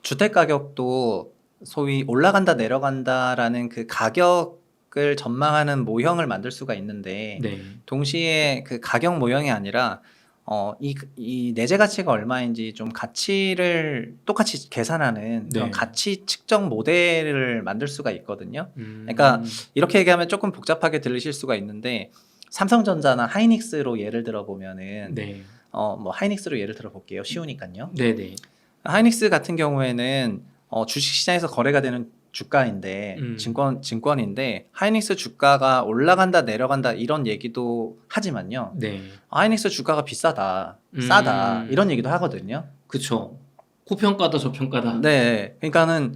주택 가격도 소위 올라간다 내려간다라는 그 가격을 전망하는 모형을 만들 수가 있는데 네. 동시에 그 가격 모형이 아니라 이 내재 가치가 얼마인지 좀 가치를 똑같이 계산하는 그런 네. 가치 측정 모델을 만들 수가 있거든요. 그러니까 이렇게 얘기하면 조금 복잡하게 들리실 수가 있는데 삼성전자나 하이닉스로 예를 들어 보면은 네. 뭐 하이닉스로 예를 들어 볼게요. 쉬우니까요. 네네. 하이닉스 같은 경우에는 주식시장에서 거래가 되는 주가인데 증권인데 하이닉스 주가가 올라간다 내려간다 이런 얘기도 하지만요. 네. 하이닉스 주가가 비싸다, 싸다 이런 얘기도 하거든요. 그쵸. 고평가다 저평가다. 네, 그러니까는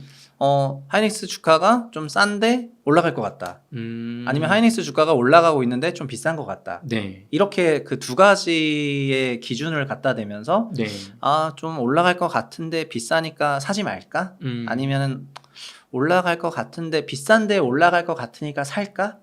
하이닉스 주가가 좀 싼데 올라갈 것 같다. 아니면 하이닉스 주가가 올라가고 있는데 좀 비싼 것 같다. 네. 이렇게 그 두 가지의 기준을 갖다 대면서 네. 좀 올라갈 것 같은데 비싸니까 사지 말까? 아니면은 올라갈 것 같은데 비싼데 올라갈 것 같으니까 살까?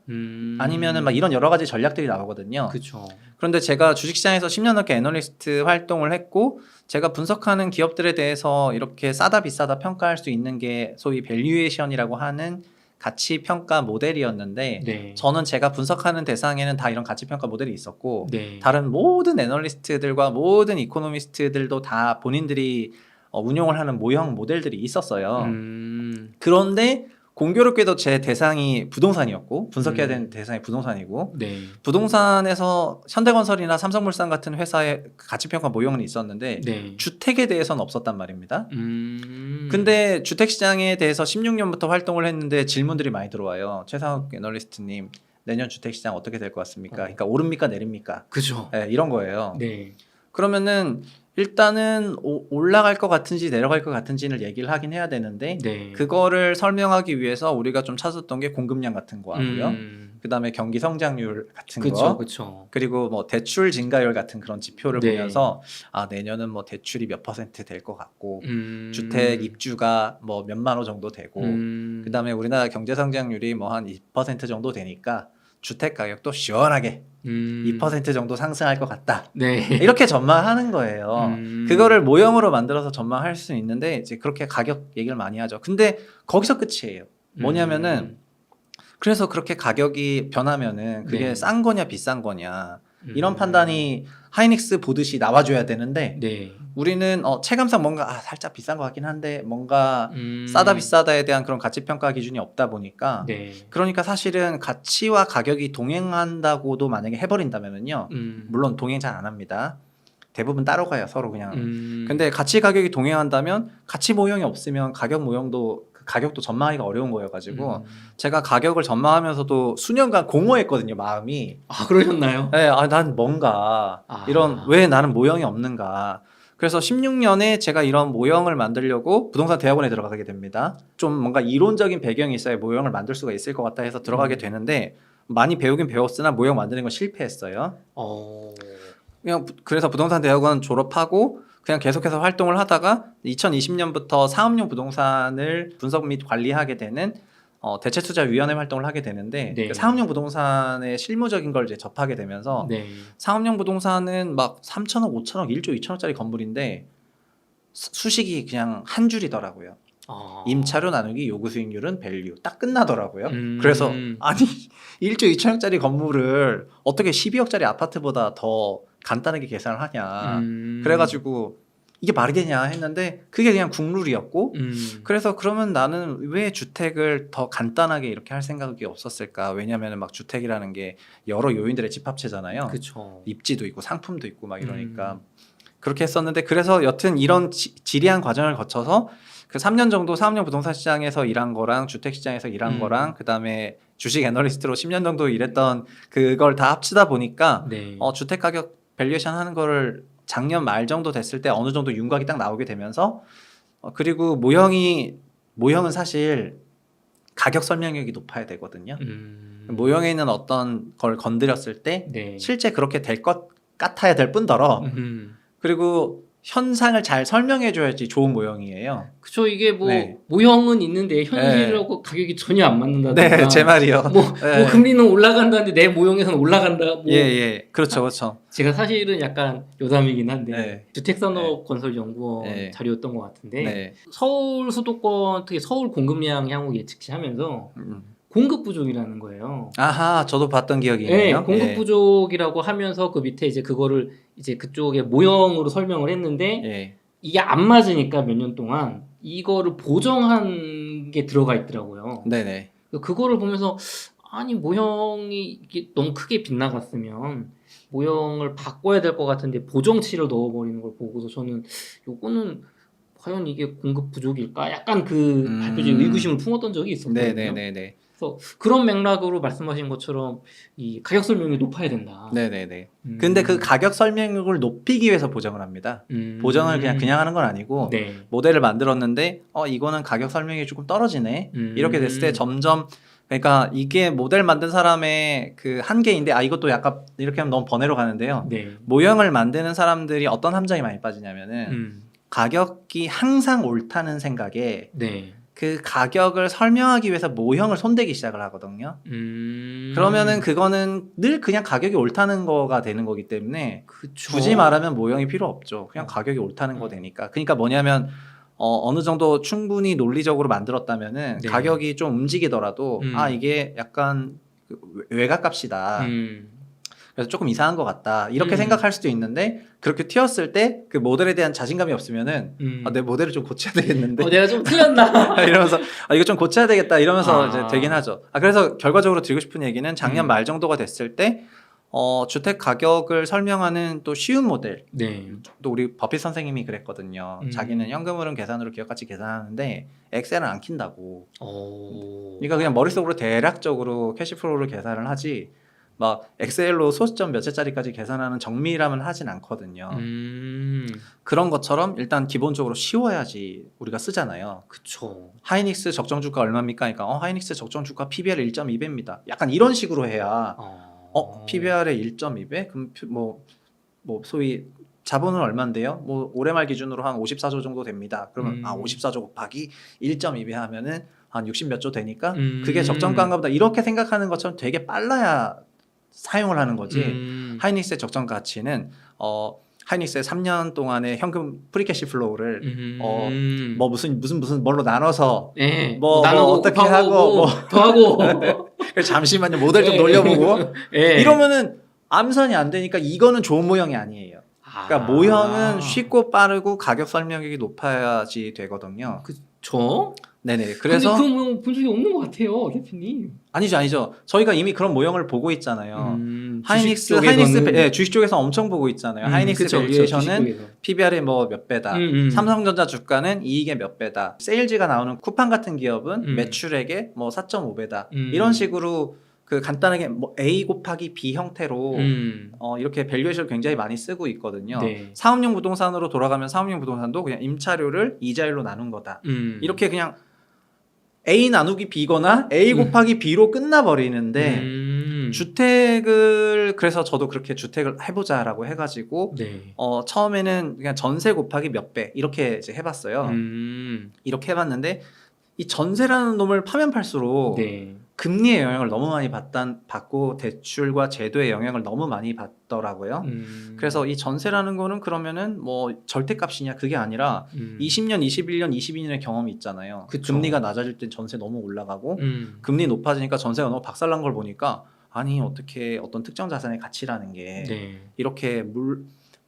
아니면은 막 이런 여러 가지 전략들이 나오거든요. 그쵸. 그런데 제가 주식시장에서 10년 넘게 애널리스트 활동을 했고 제가 분석하는 기업들에 대해서 이렇게 싸다 비싸다 평가할 수 있는 게 소위 밸류에이션이라고 하는 가치 평가 모델이었는데 네. 저는 제가 분석하는 대상에는 다 이런 가치 평가 모델이 있었고 네. 다른 모든 애널리스트들과 모든 이코노미스트들도 다 본인들이 운용을 하는 모형 모델들이 있었어요. 그런데 공교롭게도 제 대상이 부동산이었고 분석해야 되는 대상이 부동산이고 네. 부동산에서 현대건설이나 삼성물산 같은 회사의 가치평가 모형은 있었는데 네. 주택에 대해서는 없었단 말입니다. 음. 근데 주택시장에 대해서 16년부터 활동을 했는데 질문들이 많이 들어와요. 최상욱 애널리스트님 내년 주택시장 어떻게 될 것 같습니까? 그러니까 오릅니까 내립니까? 그죠. 네, 이런 거예요. 네. 그러면은 일단은 올라갈 것 같은지 내려갈 것 같은지를 얘기를 하긴 해야 되는데 네. 그거를 설명하기 위해서 우리가 좀 찾았던 게 공급량 같은 거 하고요. 그다음에 경기 성장률 같은 그쵸. 거 그쵸. 그리고 뭐 대출 증가율 같은 그런 지표를 네. 보면서 내년은 뭐 대출이 몇 퍼센트 될 것 같고 주택 입주가 뭐 몇만 호 정도 되고 그다음에 우리나라 경제 성장률이 뭐 한 2% 정도 되니까 주택 가격도 시원하게 2% 정도 상승할 것 같다. 네. 이렇게 전망하는 거예요. 그거를 모형으로 만들어서 전망할 수 있는데 이제 그렇게 가격 얘기를 많이 하죠. 근데 거기서 끝이에요. 뭐냐면은 그래서 그렇게 가격이 변하면은 그게 네. 싼 거냐 비싼 거냐 이런 판단이 하이닉스 보듯이 나와줘야 되는데 네. 우리는 체감상 뭔가 살짝 비싼 것 같긴 한데 뭔가 싸다 비싸다에 대한 그런 가치 평가 기준이 없다 보니까 네. 그러니까 사실은 가치와 가격이 동행한다고도 만약에 해버린다면은요 물론 동행 잘 안 합니다. 대부분 따로 가요 서로 그냥. 근데 가치 가격이 동행한다면 가치 모형이 없으면 가격 모형도 가격도 전망하기가 어려운 거여가지고 제가 가격을 전망하면서도 수년간 공허했거든요 마음이. 그러셨나요? 네, 난 뭔가 이런 왜 나는 모형이 없는가. 그래서 16년에 제가 이런 모형을 만들려고 부동산 대학원에 들어가게 됩니다. 좀 뭔가 이론적인 배경이 있어야 모형을 만들 수가 있을 것 같다 해서 들어가게 되는데 많이 배우긴 배웠으나 모형 만드는 건 실패했어요. 그냥 그래서 부동산 대학원 졸업하고 그냥 계속해서 활동을 하다가 2020년부터 사업용 부동산을 분석 및 관리하게 되는 대체투자위원회 활동을 하게 되는데 네. 그 사업용 부동산의 실무적인 걸 이제 접하게 되면서 네. 사업용 부동산은 막 3천억, 5천억, 1조, 2천억짜리 건물인데 수식이 그냥 한 줄이더라고요. 임차료 나누기 요구 수익률은 밸류 딱 끝나더라고요. 그래서 아니 1조 2천억짜리 건물을 어떻게 12억짜리 아파트보다 더 간단하게 계산을 하냐. 그래가지고 이게 말이 되냐 했는데 그게 그냥 국룰이었고 그래서 그러면 나는 왜 주택을 더 간단하게 이렇게 할 생각이 없었을까. 왜냐하면 막 주택이라는 게 여러 요인들의 집합체잖아요. 그쵸. 입지도 있고 상품도 있고 막 이러니까 그렇게 했었는데 그래서 여튼 이런 지리한 과정을 거쳐서 그 3년 정도 사업용 부동산 시장에서 일한 거랑 주택 시장에서 일한 거랑 그다음에 주식 애널리스트로 10년 정도 일했던 그걸 다 합치다 보니까 네. 주택 가격 밸류에이션 하는 거를 작년 말 정도 됐을 때 어느 정도 윤곽이 딱 나오게 되면서 그리고 모형은 사실 가격 설명력이 높아야 되거든요. 모형에 있는 어떤 걸 건드렸을 때 네. 실제 그렇게 될 것 같아야 될 뿐더러 그리고 현상을 잘 설명해 줘야지 좋은 모형이에요. 그쵸. 이게 뭐 네. 모형은 있는데 현실하고 가격이 전혀 안 맞는다든가. 네, 제 말이요. 뭐 금리는 올라간다는데 내 모형에서는 올라간다. 뭐 예, 그렇죠, 그렇죠. 제가 사실은 약간 여담이긴 한데 네. 주택산업건설연구원 네. 자료였던 것 같은데 네. 서울 수도권 특히 서울 공급량 향후 예측시 하면서 공급 부족이라는 거예요. 아하, 저도 봤던 기억이 네, 있네요. 공급 예. 부족이라고 하면서 그 밑에 이제 그거를 이제 그쪽에 모형으로 설명을 했는데 예. 이게 안 맞으니까 몇 년 동안 이거를 보정한 게 들어가 있더라고요. 네네. 그거를 보면서 아니 모형이 이게 너무 크게 빗나갔으면 모형을 바꿔야 될 것 같은데 보정치를 넣어버리는 걸 보고서 저는 요거는 과연 이게 공급 부족일까? 약간 그 발표적인 의구심을 품었던 적이 있었거든요. 네네네네. 그래서 그런 맥락으로 말씀하신 것처럼 이 가격 설명이 높아야 된다. 네네네. 근데 그 가격 설명을 높이기 위해서 보정을 합니다. 보정을 그냥 하는 건 아니고 네. 모델을 만들었는데 이거는 가격 설명이 조금 떨어지네. 이렇게 됐을 때 점점 그러니까 이게 모델 만든 사람의 그 한계인데 이것도 약간 이렇게 하면 너무 번외로 가는데요. 네. 모형을 만드는 사람들이 어떤 함정이 많이 빠지냐면은 가격이 항상 옳다는 생각에 네. 그 가격을 설명하기 위해서 모형을 손대기 시작을 하거든요. 그러면은 그거는 늘 그냥 가격이 옳다는 거가 되는 거기 때문에 그쵸. 굳이 말하면 모형이 필요 없죠. 그냥 가격이 옳다는 거 되니까. 그러니까 뭐냐면 어느 정도 충분히 논리적으로 만들었다면은 네. 가격이 좀 움직이더라도 이게 약간 외곽값이다. 그래서 조금 이상한 것 같다. 이렇게 생각할 수도 있는데 그렇게 튀었을 때 그 모델에 대한 자신감이 없으면은 내 모델을 좀 고쳐야 되겠는데 내가 좀 틀렸나? 이러면서 이거 좀 고쳐야 되겠다 이러면서 이제 되긴 하죠. 그래서 결과적으로 드리고 싶은 얘기는 작년 말 정도가 됐을 때 주택 가격을 설명하는 또 쉬운 모델. 네. 또 우리 버핏 선생님이 그랬거든요. 자기는 현금흐름 계산으로 기업가치 계산하는데 엑셀은 안 킨다고. 그러니까 그냥 머릿속으로 대략적으로 캐시플로우를 계산을 하지 막 엑셀로 소수점 몇 채짜리까지 계산하는 정밀함은 하진 않거든요. 그런 것처럼 일단 기본적으로 쉬워야지 우리가 쓰잖아요. 그쵸. 하이닉스 적정 주가 얼마입니까? 그러니까 하이닉스 적정 주가 PBR 1.2배입니다. 약간 이런 식으로 해야 PBR에 1.2배? 그럼 뭐 소위 자본은 얼마인데요? 뭐 올해 말 기준으로 한 54조 정도 됩니다. 그러면 54조 곱하기 1.2배 하면은 한 60 몇 조 되니까 그게 적정가인가 보다 이렇게 생각하는 것처럼 되게 빨라야 사용을 하는 거지. 하이닉스의 적정 가치는 하이닉스의 3년 동안의 현금 프리캐시 플로우를 뭐 무슨 뭘로 나눠서 뭐 어떻게 하고 뭐 더하고 잠시만요 모델 좀 돌려보고 이러면은 암산이 안 되니까 이거는 좋은 모형이 아니에요. 그러니까 모형은 쉽고 빠르고 가격 설명력이 높아야지 되거든요. 그쵸? 네네. 그래서 그런 모형 본 적이 없는 것 같아요, 대표님. 아니죠. 저희가 이미 그런 모형을 보고 있잖아요. 하이닉스 주식 쪽에서 엄청 보고 있잖아요. 하이닉스 밸류에이션은 PBR의 뭐 몇 배다. 삼성전자 주가는 이익의 몇 배다. 세일즈가 나오는 쿠팡 같은 기업은 매출액의 뭐 4.5배다. 이런 식으로 그 간단하게 뭐 A 곱하기 B 형태로 이렇게 밸류에이션을 굉장히 많이 쓰고 있거든요. 네. 사업용 부동산으로 돌아가면 사업용 부동산도 그냥 임차료를 이자율로 나눈 거다. 이렇게 그냥 A 나누기 B거나 A 곱하기 B로 끝나버리는데 주택을 그래서 저도 그렇게 주택을 해보자라고 해가지고 처음에는 그냥 전세 곱하기 몇 배 이렇게 이제 해봤어요. 이렇게 해봤는데 이 전세라는 놈을 파면 팔수록 금리의 영향을 너무 많이 받고 대출과 제도의 영향을 너무 많이 받더라고요. 그래서 이 전세라는 거는 그러면은 뭐 절대값이냐 그게 아니라 20년, 21년, 22년의 경험이 있잖아요. 그쵸. 금리가 낮아질 땐 전세 너무 올라가고 금리 높아지니까 전세가 너무 박살난 걸 보니까 아니 어떻게 어떤 특정 자산의 가치라는 게 이렇게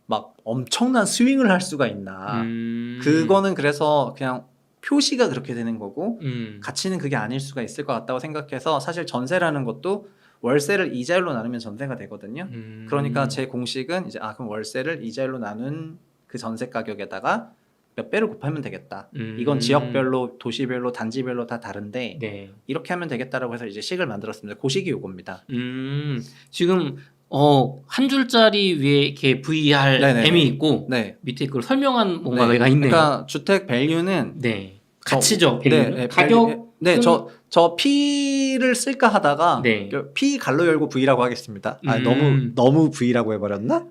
막 엄청난 스윙을 할 수가 있나. 그거는 그래서 그냥 표시가 그렇게 되는 거고 가치는 그게 아닐 수가 있을 것 같다고 생각해서 사실 전세라는 것도 월세를 이자율로 나누면 전세가 되거든요. 그러니까 제 공식은 이제 그럼 월세를 이자율로 나눈 그 전세 가격에다가 몇 배를 곱하면 되겠다. 이건 지역별로 도시별로 단지별로 다 다른데 이렇게 하면 되겠다라고 해서 이제 식을 만들었습니다. 그 식이 요겁니다. 지금 한 줄짜리 위에 이렇게 VRM이 있고 밑에 그걸 설명한 뭔가가 있네요. 그러니까 주택 밸류는 가치죠. 밸류. 가격. 저 P를 쓸까 하다가 P 갈로 열고 V라고 하겠습니다. 너무 V라고 해버렸나?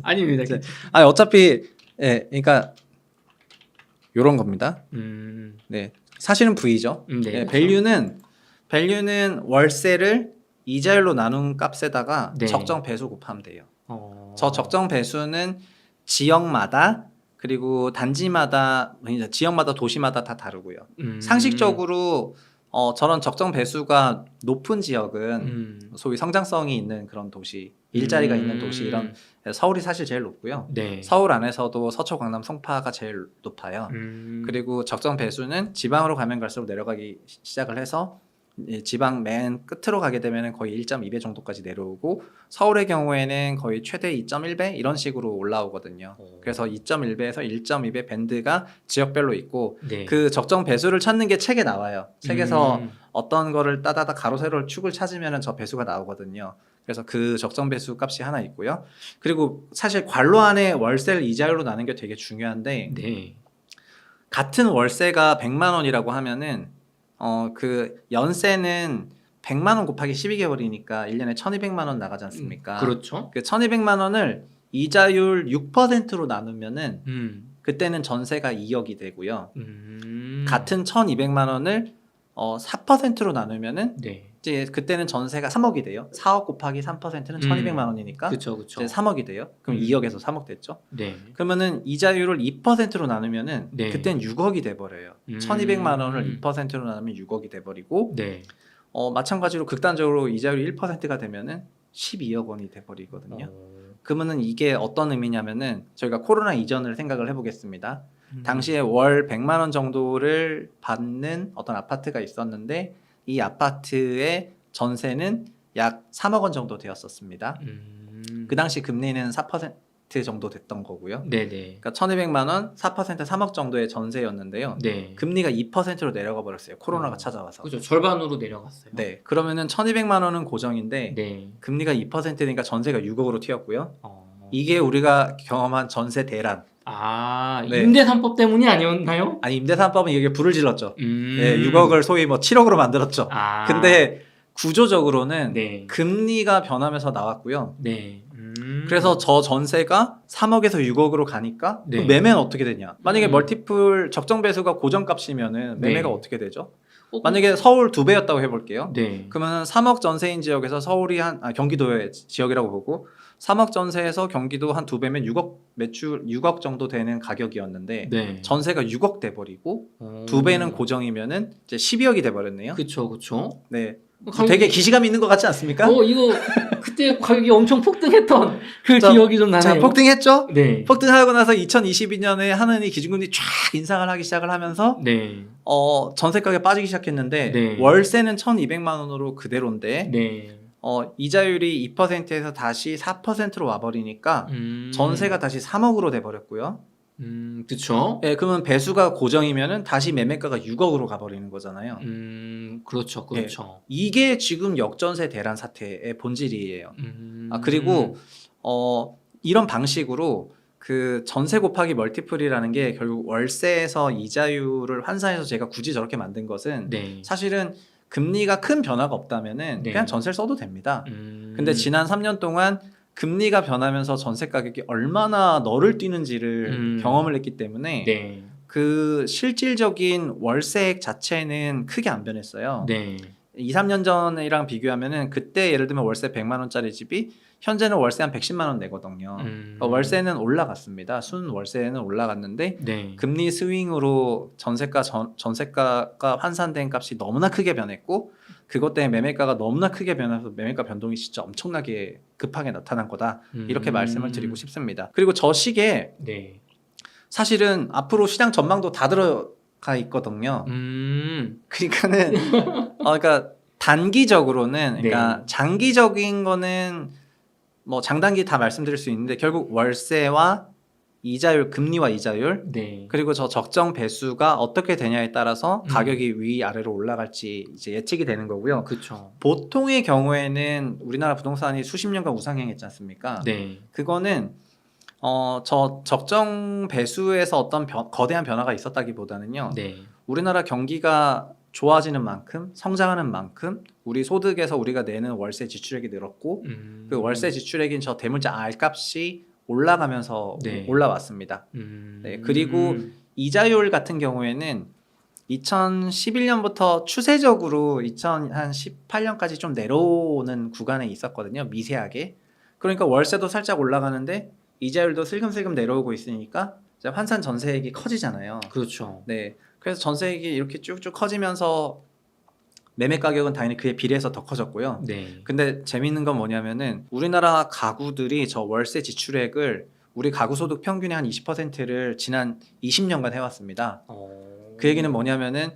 아닙니다. 어차피 네, 그러니까 요런 겁니다. 네, 사실은 V죠. 네, 네, 그렇죠. 밸류는 월세를 이자율로 나눈 값에다가 네. 적정 배수 곱하면 돼요. 저 적정 배수는 지역마다 그리고 단지마다 지역마다 도시마다 다 다르고요. 상식적으로 저런 적정 배수가 높은 지역은 소위 성장성이 있는 그런 도시, 일자리가 있는 도시 이런 서울이 사실 제일 높고요. 네. 서울 안에서도 서초, 강남, 송파가 제일 높아요. 그리고 적정 배수는 지방으로 가면 갈수록 내려가기 시작을 해서 지방 맨 끝으로 가게 되면 거의 1.2배 정도까지 내려오고 서울의 경우에는 거의 최대 2.1배 이런 식으로 올라오거든요. 그래서 2.1배에서 1.2배 밴드가 지역별로 있고 네. 그 적정 배수를 찾는 게 책에 나와요. 책에서 어떤 거를 따다다 가로 세로 축을 찾으면 저 배수가 나오거든요. 그래서 그 적정 배수 값이 하나 있고요. 그리고 사실 관로 안에 월세를 이자율로 나는 게 되게 중요한데 네. 같은 월세가 100만 원이라고 하면은 그 연세는 100만 원 곱하기 12개월이니까 1년에 1,200만 원 나가지 않습니까? 그렇죠. 그 1,200만 원을 이자율 6%로 나누면은 그때는 전세가 2억이 되고요. 같은 1,200만 원을 4%로 나누면은 네. 이제 그때는 전세가 3억이 돼요. 4억 곱하기 3%는 1,200만 원이니까 그렇죠. 이제 3억이 돼요. 그럼 2억에서 3억 됐죠. 네. 그러면은 이자율을 2%로 나누면은 네. 그땐 6억이 돼 버려요. 1,200만 원을 2%로 나누면 6억이 돼 버리고 네. 마찬가지로 극단적으로 이자율이 1%가 되면은 12억 원이 돼 버리거든요. 그러면은 이게 어떤 의미냐면은 저희가 코로나 이전을 생각을 해 보겠습니다. 당시에 월 100만 원 정도를 받는 어떤 아파트가 있었는데 이 아파트의 전세는 약 3억 원 정도 되었었습니다. 그 당시 금리는 4% 정도 됐던 거고요. 네네. 그러니까 1,200만 원, 4% 3억 정도의 전세였는데요. 네. 금리가 2%로 내려가 버렸어요. 코로나가 찾아와서. 그렇죠. 절반으로 내려갔어요. 네. 그러면은 1,200만 원은 고정인데 네. 금리가 2%니까 전세가 6억으로 튀었고요. 이게 우리가 경험한 전세 대란. 네. 임대 3법 때문이 아니었나요? 아니 임대 3법은 이게 불을 질렀죠. 네, 6억을 소위 뭐 7억으로 만들었죠. 근데 구조적으로는 네. 금리가 변하면서 나왔고요. 네. 그래서 저 전세가 3억에서 6억으로 가니까 네. 그럼 매매는 어떻게 되냐? 만약에 멀티플 적정 배수가 고정값이면은 매매가 네. 어떻게 되죠? 만약에 서울 2배였다고 해볼게요. 네. 그러면 3억 전세인 지역에서 서울이 경기도의 지역이라고 보고 3억 전세에서 경기도 한 2배면 6억 매출 6억 정도 되는 가격이었는데 네. 전세가 6억 돼 버리고 2배는 고정이면은 이제 12억이 돼 버렸네요. 그쵸. 네. 되게 기시감 있는 것 같지 않습니까? 이거 그때 가격이 엄청 폭등했던 그 자, 기억이 좀 나네요. 자, 폭등했죠? 네. 폭등하고 나서 2022년에 하느니 기준금리 쫙 인상을 하기 시작을 하면서 네. 전세 가격이 빠지기 시작했는데 네. 월세는 1,200만 원으로 그대로인데 네. 이자율이 2%에서 다시 4%로 와버리니까 전세가 다시 3억으로 돼버렸고요. 그쵸. 예, 그러면 배수가 고정이면은 다시 매매가가 6억으로 가버리는 거잖아요. 그렇죠. 예, 이게 지금 역전세 대란 사태의 본질이에요. 그리고 이런 방식으로 그 전세 곱하기 멀티플이라는 게 결국 월세에서 이자율을 환산해서 제가 굳이 저렇게 만든 것은 네. 사실은 금리가 큰 변화가 없다면은 네. 그냥 전세를 써도 됩니다. 근데 지난 3년 동안 금리가 변하면서 전세 가격이 얼마나 너를 뛰는지를 경험을 했기 때문에 네. 그 실질적인 월세액 자체는 크게 안 변했어요. 네. 2, 3년 전이랑 비교하면은 그때 예를 들면 월세 100만 원짜리 집이 현재는 월세 한 110만 원 내거든요. 그러니까 월세는 올라갔습니다. 순 월세는 올라갔는데 네. 금리 스윙으로 전세가가 환산된 값이 너무나 크게 변했고 그것 때문에 매매가가 너무나 크게 변해서 매매가 변동이 진짜 엄청나게 급하게 나타난 거다. 이렇게 말씀을 드리고 싶습니다. 그리고 저 시기에 네. 사실은 앞으로 시장 전망도 다 들어가 있거든요. 그러니까는 그러니까 단기적으로는 그러니까 네. 장기적인 거는 뭐 장단기 다 말씀드릴 수 있는데 결국 월세와 이자율, 금리와 이자율 네. 그리고 저 적정 배수가 어떻게 되냐에 따라서 가격이 위아래로 올라갈지 이제 예측이 되는 거고요. 그렇죠. 보통의 경우에는 우리나라 부동산이 수십 년간 우상향했지 않습니까? 네. 그거는 저 적정 배수에서 어떤 거대한 변화가 있었다기보다는요. 네. 우리나라 경기가 좋아지는 만큼 성장하는 만큼 우리 소득에서 우리가 내는 월세 지출액이 늘었고 그 월세 지출액인 저 대물자 R값이 올라가면서 네. 올라왔습니다. 네, 그리고 이자율 같은 경우에는 2011년부터 추세적으로 2018년까지 좀 내려오는 구간에 있었거든요. 미세하게. 그러니까 월세도 살짝 올라가는데 이자율도 슬금슬금 내려오고 있으니까 이제 환산 전세액이 커지잖아요. 그렇죠. 네, 그래서 전세액이 이렇게 쭉쭉 커지면서 매매 가격은 당연히 그에 비례해서 더 커졌고요. 네. 근데 재미있는 건 뭐냐면은 우리나라 가구들이 저 월세 지출액을 우리 가구 소득 평균의 한 20%를 지난 20년간 해왔습니다. 그 얘기는 뭐냐면은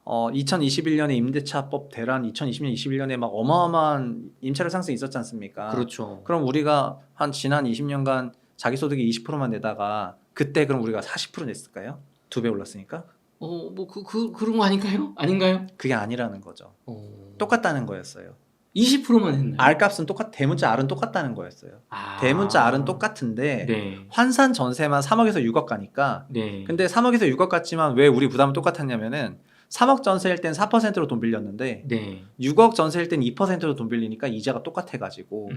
2021년에 임대차법 대란, 2020년, 21년에 막 어마어마한 임차료 상승이 있었지 않습니까? 그렇죠. 그럼 우리가 한 지난 20년간 자기 소득이 20%만 내다가 그때 그럼 우리가 40% 냈을까요? 2배 올랐으니까? 뭐 그런 거 아닌가요? 아닌가요? 그게 아니라는 거죠. 똑같다는 거였어요. 20%만 했나요? R값은 대문자 R은 똑같다는 거였어요. 대문자 R은 똑같은데 네. 환산 전세만 3억에서 6억 가니까 네. 근데 3억에서 6억 갔지만 왜 우리 부담은 똑같았냐면은 3억 전세일 땐 4%로 돈 빌렸는데 네. 6억 전세일 땐 2%로 돈 빌리니까 이자가 똑같아가지고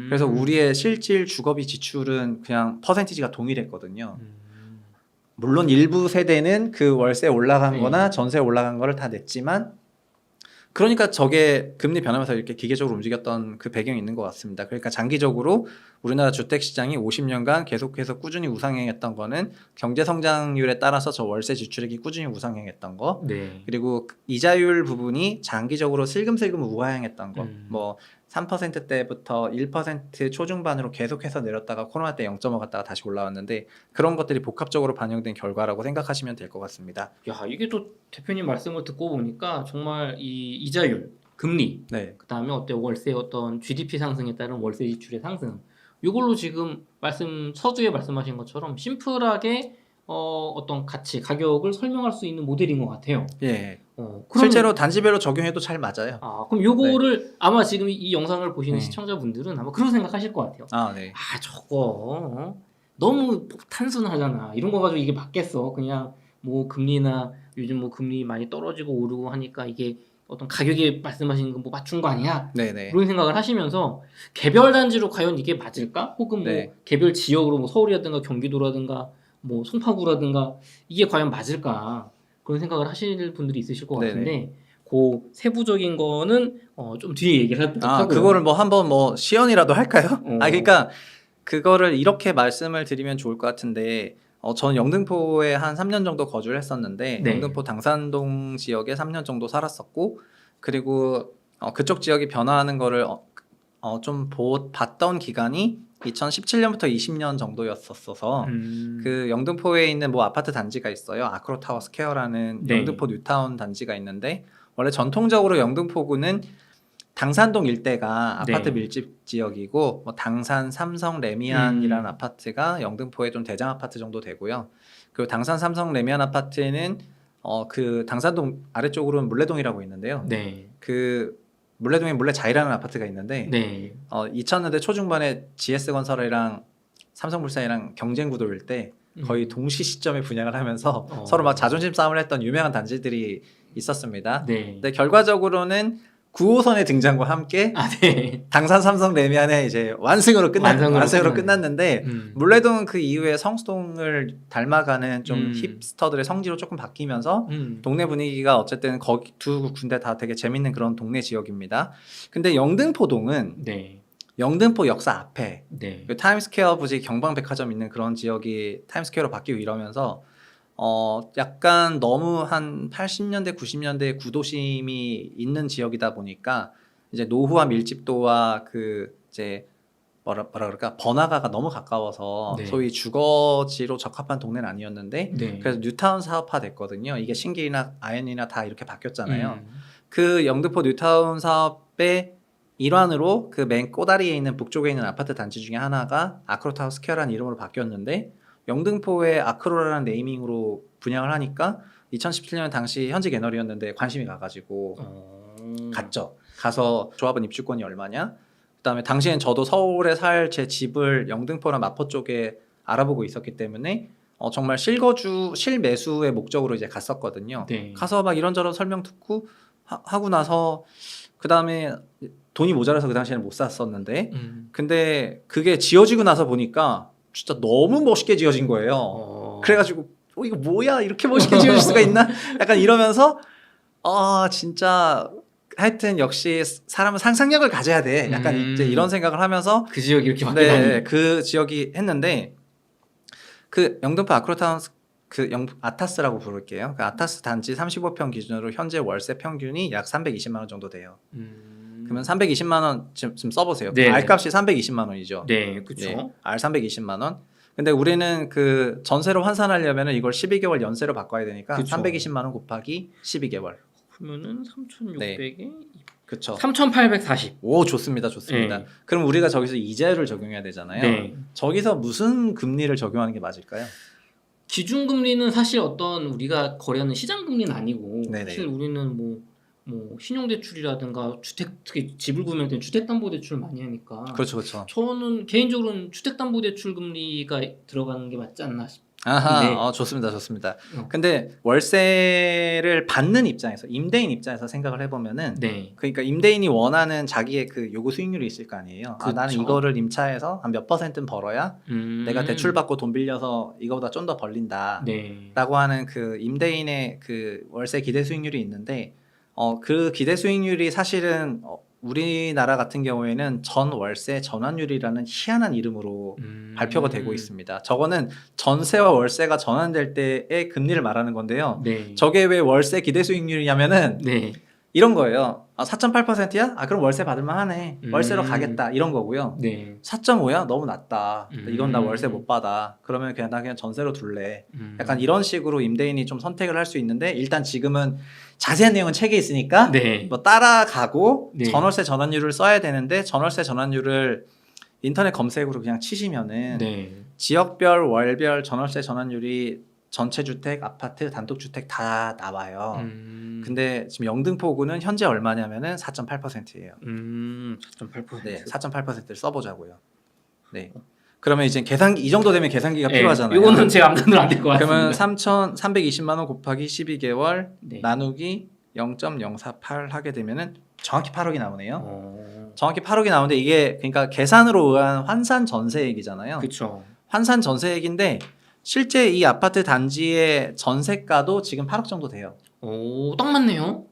그래서 우리의 실질 주거비 지출은 그냥 퍼센티지가 동일했거든요. 물론 일부 세대는 그 월세 올라간 거나 전세 올라간 거를 다 냈지만 그러니까 저게 금리 변하면서 이렇게 기계적으로 움직였던 그 배경이 있는 것 같습니다. 그러니까 장기적으로 우리나라 주택시장이 50년간 계속해서 꾸준히 우상향했던 거는 경제 성장률에 따라서 저 월세 지출액이 꾸준히 우상향했던 거 네. 그리고 이자율 부분이 장기적으로 슬금슬금 우하향했던 거 뭐 3%대부터 1% 초중반으로 계속해서 내렸다가 코로나 때 0.5 갔다가 다시 올라왔는데 그런 것들이 복합적으로 반영된 결과라고 생각하시면 될 것 같습니다. 야, 이게 또 대표님 말씀을 듣고 보니까 정말 이 이자율, 금리, 네. 그다음에 월세 어떤 GDP 상승에 따른 월세 지출의 상승. 이걸로 지금 서두에 말씀하신 것처럼 심플하게 어떤 가격을 설명할 수 있는 모델인 것 같아요. 예. 그럼, 실제로 단지별로 적용해도 잘 맞아요. 그럼 요거를 아마 지금 이 영상을 보시는 네. 시청자분들은 아마 그런 생각하실 것 같아요. 네. 저거 너무 탄순하잖아. 이런 거 가지고 이게 맞겠어? 그냥 뭐 금리나 요즘 뭐 금리 많이 떨어지고 오르고 하니까 이게 어떤 가격에 말씀하시는 거 뭐 맞춘 거 아니야? 네네. 그런 생각을 하시면서 개별 단지로 과연 이게 맞을까? 혹은 뭐 네. 개별 지역으로 뭐 서울이라든가 경기도라든가 뭐 송파구라든가 이게 과연 맞을까? 그런 생각을 하실 분들이 있으실 것 같은데 그 세부적인 거는 좀 뒤에 얘기를 하도록 하고요. 그거를 뭐 한번 뭐 시연이라도 할까요? 그러니까 그거를 이렇게 말씀을 드리면 좋을 것 같은데 저는 영등포에 한 3년 정도 거주를 했었는데 네. 영등포 당산동 지역에 3년 정도 살았었고 그리고 그쪽 지역이 변화하는 거를 좀 봤던 기간이 2017년부터 20년 정도였었어서 그 영등포에 있는 뭐 아파트 단지가 있어요. 아크로타워 스퀘어라는 네. 영등포 뉴타운 단지가 있는데 원래 전통적으로 영등포구는 당산동 일대가 아파트 네. 밀집 지역이고 뭐 당산, 삼성, 레미안이라는 아파트가 영등포의 좀 대장 아파트 정도 되고요. 그리고 당산, 삼성, 레미안 아파트는 그 당산동 아래쪽으로는 물레동이라고 있는데요. 네. 그 물레동에 물레자이라는 아파트가 있는데 네. 2000년대 초중반에 GS건설이랑 삼성물산이랑 경쟁 구도일 때 거의 동시 시점에 분양을 하면서 서로 막 자존심 싸움을 했던 유명한 단지들이 있었습니다. 네. 근데 결과적으로는 9호선의 등장과 함께 네. 당산 삼성 레미안의 이제 완승으로 끝났는데 물레동은 그 이후에 성수동을 닮아가는 좀 힙스터들의 성지로 조금 바뀌면서 동네 분위기가 어쨌든 거기 두 군데 다 되게 재밌는 그런 동네 지역입니다. 근데 영등포동은 영등포 역사 앞에 그 타임스퀘어 부지 경방백화점 있는 그런 지역이 타임스퀘어로 바뀌고 이러면서 약간 너무 한 80년대 90년대 구도심이 있는 지역이다 보니까 이제 노후와 밀집도와 그 이제 뭐라 그럴까 번화가가 너무 가까워서 소위 주거지로 적합한 동네는 아니었는데 그래서 뉴타운 사업화 됐거든요. 이게 신길이나 아현이나 다 이렇게 바뀌었잖아요. 그 영등포 뉴타운 사업의 일환으로 그 맨 꼬다리에 있는 북쪽에 있는 아파트 단지 중에 하나가 아크로타워 스퀘어라는 이름으로 바뀌었는데 영등포의 아크로라는 네이밍으로 분양을 하니까 2017년 당시 현직 애널이었는데 관심이 가가지고 갔죠. 가서 조합원 입주권이 얼마냐? 그다음에 당시엔 저도 서울에 살 제 집을 영등포나 마포 쪽에 알아보고 있었기 때문에 정말 실매수의 목적으로 이제 갔었거든요. 가서 막 이런저런 설명 듣고 하고 나서 그다음에 돈이 모자라서 그 당시에는 못 샀었는데 근데 그게 지어지고 나서 보니까 진짜 너무 멋있게 지어진 거예요. 그래가지고 이거 뭐야 이렇게 멋있게 지어질 수가 있나? 약간 이러면서 진짜 하여튼 역시 사람은 상상력을 가져야 돼. 약간 이제 이런 생각을 하면서 그 지역이 이렇게 바뀌다니. 네, 그 지역이 했는데 그 영등포 아크로타운 아타스라고 부를게요. 그 아타스 단지 35평 기준으로 현재 월세 평균이 약 320만 원 정도 돼요. 그러면 320만 원 지금 써보세요. 네. R값이 320만 원이죠. 네, 그렇죠. 네, R 320만 원. 근데 우리는 그 전세로 환산하려면 이걸 12개월 연세로 바꿔야 되니까 그쵸. 320만 원 곱하기 12개월. 그러면은 3,600에 그렇죠. 3,840. 오, 좋습니다. 좋습니다. 네. 그럼 우리가 저기서 이자율을 적용해야 되잖아요. 네. 저기서 무슨 금리를 적용하는 게 맞을까요? 기준금리는 사실 어떤 우리가 거래하는 시장금리는 아니고 네네. 사실 우리는 뭐 신용대출이라든가 특히 집을 구매할 때는 주택담보대출을 많이 하니까 그렇죠, 그렇죠. 저는 개인적으로는 주택담보대출 금리가 들어가는 게 맞지 않나 싶어요. 아하, 네. 좋습니다, 좋습니다. 근데 월세를 받는 입장에서 임대인 입장에서 생각을 해보면은, 네. 그러니까 임대인이 원하는 자기의 그 요구 수익률이 있을 거 아니에요. 나는 그쵸. 이거를 임차해서 한 몇 %는 벌어야 내가 대출 받고 돈 빌려서 이거보다 좀 더 벌린다. 네. 라고 하는 그 임대인의 그 월세 기대 수익률이 있는데, 그 기대 수익률이 사실은 우리나라 같은 경우에는 전월세 전환율이라는 희한한 이름으로 발표가 되고 있습니다. 저거는 전세와 월세가 전환될 때의 금리를 말하는 건데요. 네. 저게 왜 월세 기대 수익률이냐면은 네. 이런 거예요. 4.8%야? 그럼 월세 받을만 하네. 월세로 가겠다. 이런 거고요. 네. 4.5야? 너무 낮다. 이건 나 음. 월세 못 받아. 그러면 나 그냥 전세로 둘래. 음. 약간 이런 식으로 임대인이 좀 선택을 할 수 있는데, 일단 지금은 자세한 내용은 책에 있으니까 네. 뭐 따라가고 네. 전월세 전환율을 써야 되는데, 전월세 전환율을 인터넷 검색으로 그냥 치시면은 네. 지역별 월별 전월세 전환율이 전체 주택, 아파트, 단독주택 다 나와요. 근데 지금 영등포구는 현재 얼마냐면은 4.8%예요. 4.8%. 네, 4.8%를 써보자고요. 네. 그러면 이제 이 정도 되면 계산기가 네. 필요하잖아요. 이거는 제가 암산으로 안 될 것 같습니다. 그러면 3,320만 원 곱하기 12개월 네. 나누기 0.048 하게 되면은 정확히 8억이 나오네요. 어. 정확히 8억이 나오는데 이게 그러니까 계산으로 의한 환산 전세액이잖아요. 그렇죠. 환산 전세액인데 실제 이 아파트 단지의 전세가도 지금 8억 정도 돼요. 오, 딱 맞네요.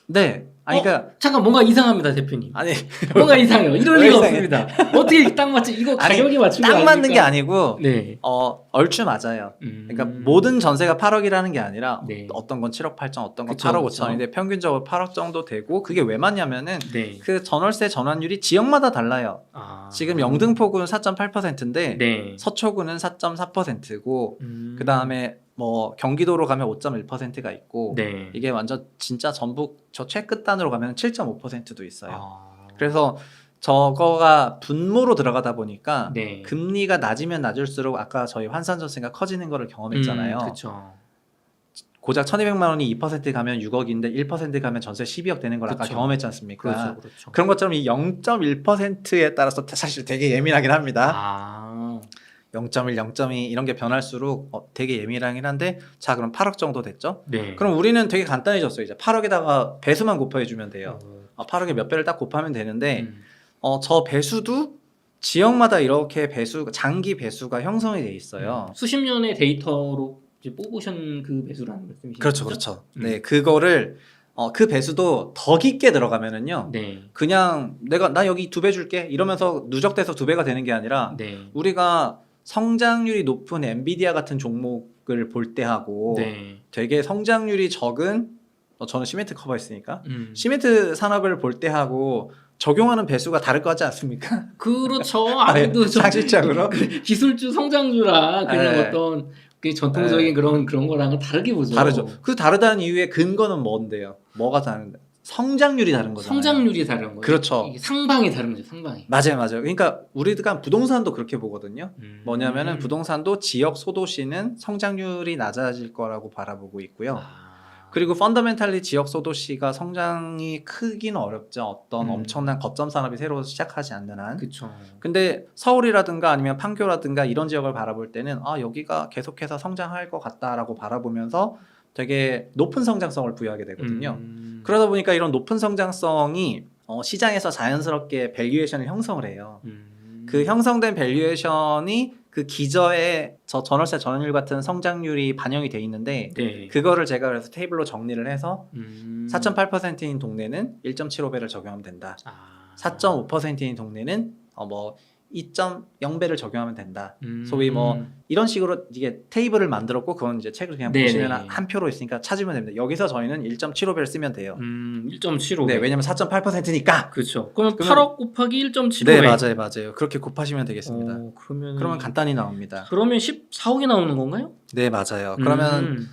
네. 아니 그러니까 잠깐 뭔가 이상합니다, 대표님. 아니 뭔가 이상해요. 이럴 왜 리가 이상해? 없습니다. 어떻게 딱 맞지? 이거 아니, 가격이 맞춘 거 딱 맞는 게 아닙니까? 아니고 네. 얼추 맞아요. 그러니까 모든 전세가 8억이라는 게 아니라 네. 어떤 건 7억 8천, 어떤 건 그쵸, 8억 그쵸. 5천인데 평균적으로 8억 정도 되고, 그게 왜 맞냐면은 네. 그 전월세 전환율이 지역마다 달라요. 지금 영등포구는 4.8%인데 네. 서초구는 4.4%고 그 다음에 뭐 경기도로 가면 5.1%가 있고 네. 이게 완전 진짜 전북 저 최끝단으로 가면 7.5%도 있어요. 아. 그래서 저거가 분모로 들어가다 보니까 네. 금리가 낮으면 낮을수록 아까 저희 환산전세가 커지는 거를 경험했잖아요. 그렇죠. 고작 1200만 원이 2% 가면 6억인데 1% 가면 전세 12억 되는 걸 아까 그쵸. 경험했지 않습니까? 그렇죠. 그렇죠. 그런 것처럼 이 0.1%에 따라서 사실 되게 예민하긴 합니다. 아. 0.1, 0.2 이런 게 변할수록 되게 예민하긴 한데, 자 그럼 8억 정도 됐죠? 네. 그럼 우리는 되게 간단해졌어요. 이제 8억에다가 배수만 곱해주면 돼요. 어. 8억에 몇 배를 딱 곱하면 되는데 저 배수도 지역마다 이렇게 장기 배수가 형성이 돼 있어요. 수십 년의 데이터로 이제 뽑으신 그 배수라는 말씀이시죠? 그렇죠, 그렇죠. 네, 그거를 그 배수도 더 깊게 들어가면은요. 네. 그냥 나 여기 2배 줄게 이러면서 누적돼서 2배가 되는 게 아니라 네. 우리가 성장률이 높은 엔비디아 같은 종목을 볼 때 하고 네. 되게 성장률이 적은 저는 시멘트 커버했으니까 시멘트 시멘트 산업을 볼 때 하고 적용하는 배수가 다를 것 같지 않습니까? 그렇죠. 아무래도 좀 상식적으로 기술주 성장주라 그런 네. 어떤 그 전통적인 그런 거랑은 다르게 보죠. 다르죠. 그 다르다는 이유의 근거는 뭔데요? 뭐가 다른데? 성장률이 다른 거잖아요. 성장률이 다른 거예요. 그렇죠. 이게 상방이 다른 거죠. 상방이. 맞아요, 맞아요. 그러니까 우리가 부동산도 그렇게 보거든요. 뭐냐면은 부동산도 지역 소도시는 성장률이 낮아질 거라고 바라보고 있고요. 그리고 펀더멘탈리 지역 소도시가 성장이 크기는 어렵죠. 어떤 엄청난 거점 산업이 새로 시작하지 않는 한. 그렇죠. 근데 서울이라든가 아니면 판교라든가 이런 지역을 바라볼 때는 여기가 계속해서 성장할 것 같다라고 바라보면서 되게 높은 성장성을 부여하게 되거든요. 그러다 보니까 이런 높은 성장성이 시장에서 자연스럽게 밸류에이션을 형성을 해요. 그 형성된 밸류에이션이 그 기저에 저 전월세 전환율 같은 성장률이 반영이 돼 있는데 네. 그거를 제가 그래서 테이블로 정리를 해서 4.8%인 동네는 1.75배를 적용하면 된다. 4.5%인 동네는 뭐 2.0배를 적용하면 된다. 소위 뭐 이런 식으로 이게 테이블을 만들었고 그건 이제 책을 그냥 네네. 보시면 한 표로 있으니까 찾으면 됩니다. 여기서 저희는 1.75배를 쓰면 돼요. 1.75배. 네, 왜냐면 4.8%니까. 그렇죠. 그러면 그러면- 8억 곱하기 1.75배. 네, 맞아요. 그렇게 곱하시면 되겠습니다. 그러면 간단히 나옵니다. 그러면 14억이 나오는 건가요? 네, 맞아요. 그러면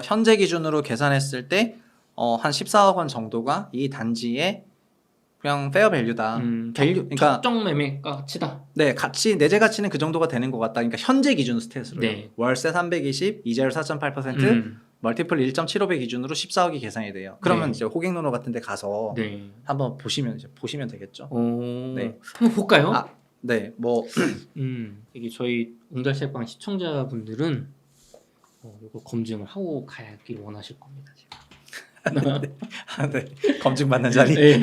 현재 기준으로 계산했을 때 한 14억 원 정도가 이 단지의 그냥 페어 밸류다. 밸류, 그러니까 적정 매매 가치다. 네, 가치 내재 가치는 그 정도가 되는 것 같다. 그러니까 현재 기준 스탯으로요. 네. 월세 320, 이자율 4.8%, 멀티플 1.75배 기준으로 14억이 계산이 돼요. 그러면 네. 이제 호갱노노 같은 데 가서 네. 한번 보시면 되겠죠. 네. 한번 볼까요? 네. 뭐 이게 저희 웅달책방 시청자분들은 이거 검증을 하고 가길 원하실 겁니다. 지금. 네. 검증 받는 자리. 네.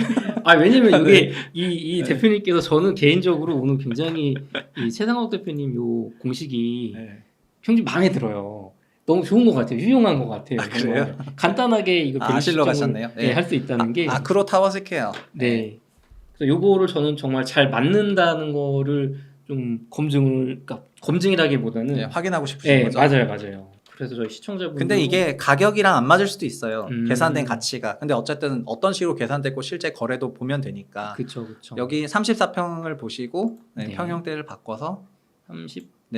왜냐면 이게 이 대표님께서 저는 개인적으로 오늘 굉장히 이 최상욱 대표님 요 공식이 네. 굉장히 마음에 들어요. 너무 좋은 것 같아요. 유용한 것 같아요. 그래요? 간단하게 이거 아실로 가셨네요. 네. 할 수 있다는 게. 아크로 타워스케어. 네. 그래서 요거를 저는 정말 잘 맞는다는 거를 좀 그러니까 검증이라기보다는 네, 확인하고 싶으신 거죠. 맞아요. 그래서 저희 시청자분들 근데 이게 가격이랑 안 맞을 수도 있어요. 음. 계산된 가치가. 근데 어쨌든 어떤 식으로 계산됐고 실제 거래도 보면 되니까. 그쵸. 여기 34평을 보시고 네. 평형대를 바꿔서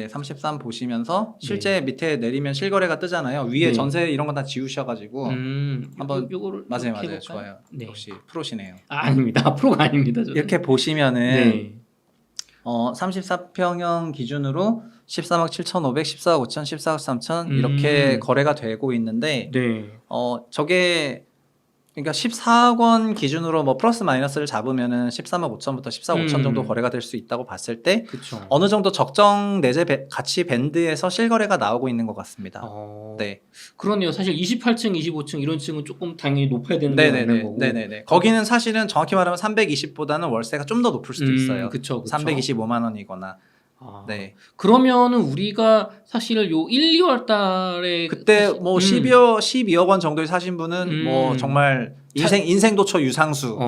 33 보시면서 네. 실제 밑에 내리면 실거래가 뜨잖아요. 위에 네. 전세 이런 건 다 지우셔가지고 한번 요거를 맞아요. 이렇게 해볼까요? 좋아요. 네. 역시 프로시네요. 아닙니다. 프로가 아닙니다. 저는. 이렇게 보시면은 네. 34평형 기준으로 13억 7,500, 14억 5천, 14억 3천 이렇게 거래가 되고 있는데 네. 저게 그러니까 14억 원 기준으로 뭐 플러스 마이너스를 잡으면은 13억 5천부터 14억 5천 정도 거래가 될 수 있다고 봤을 때 그쵸. 어느 정도 적정 내재 가치 밴드에서 실거래가 나오고 있는 것 같습니다. 네. 그러네요. 사실 28층, 25층 이런 층은 조금 당연히 높아야 되는 게 맞는 거고. 네네네. 거기는 사실은 정확히 말하면 320보다는 월세가 좀 더 높을 수도 있어요. 그쵸. 325만 원이거나. 네. 그러면은 우리가 사실 요 1, 2월 달에 그때 뭐 12억 원 정도에 사신 분은 뭐 정말 인생도처 유상수.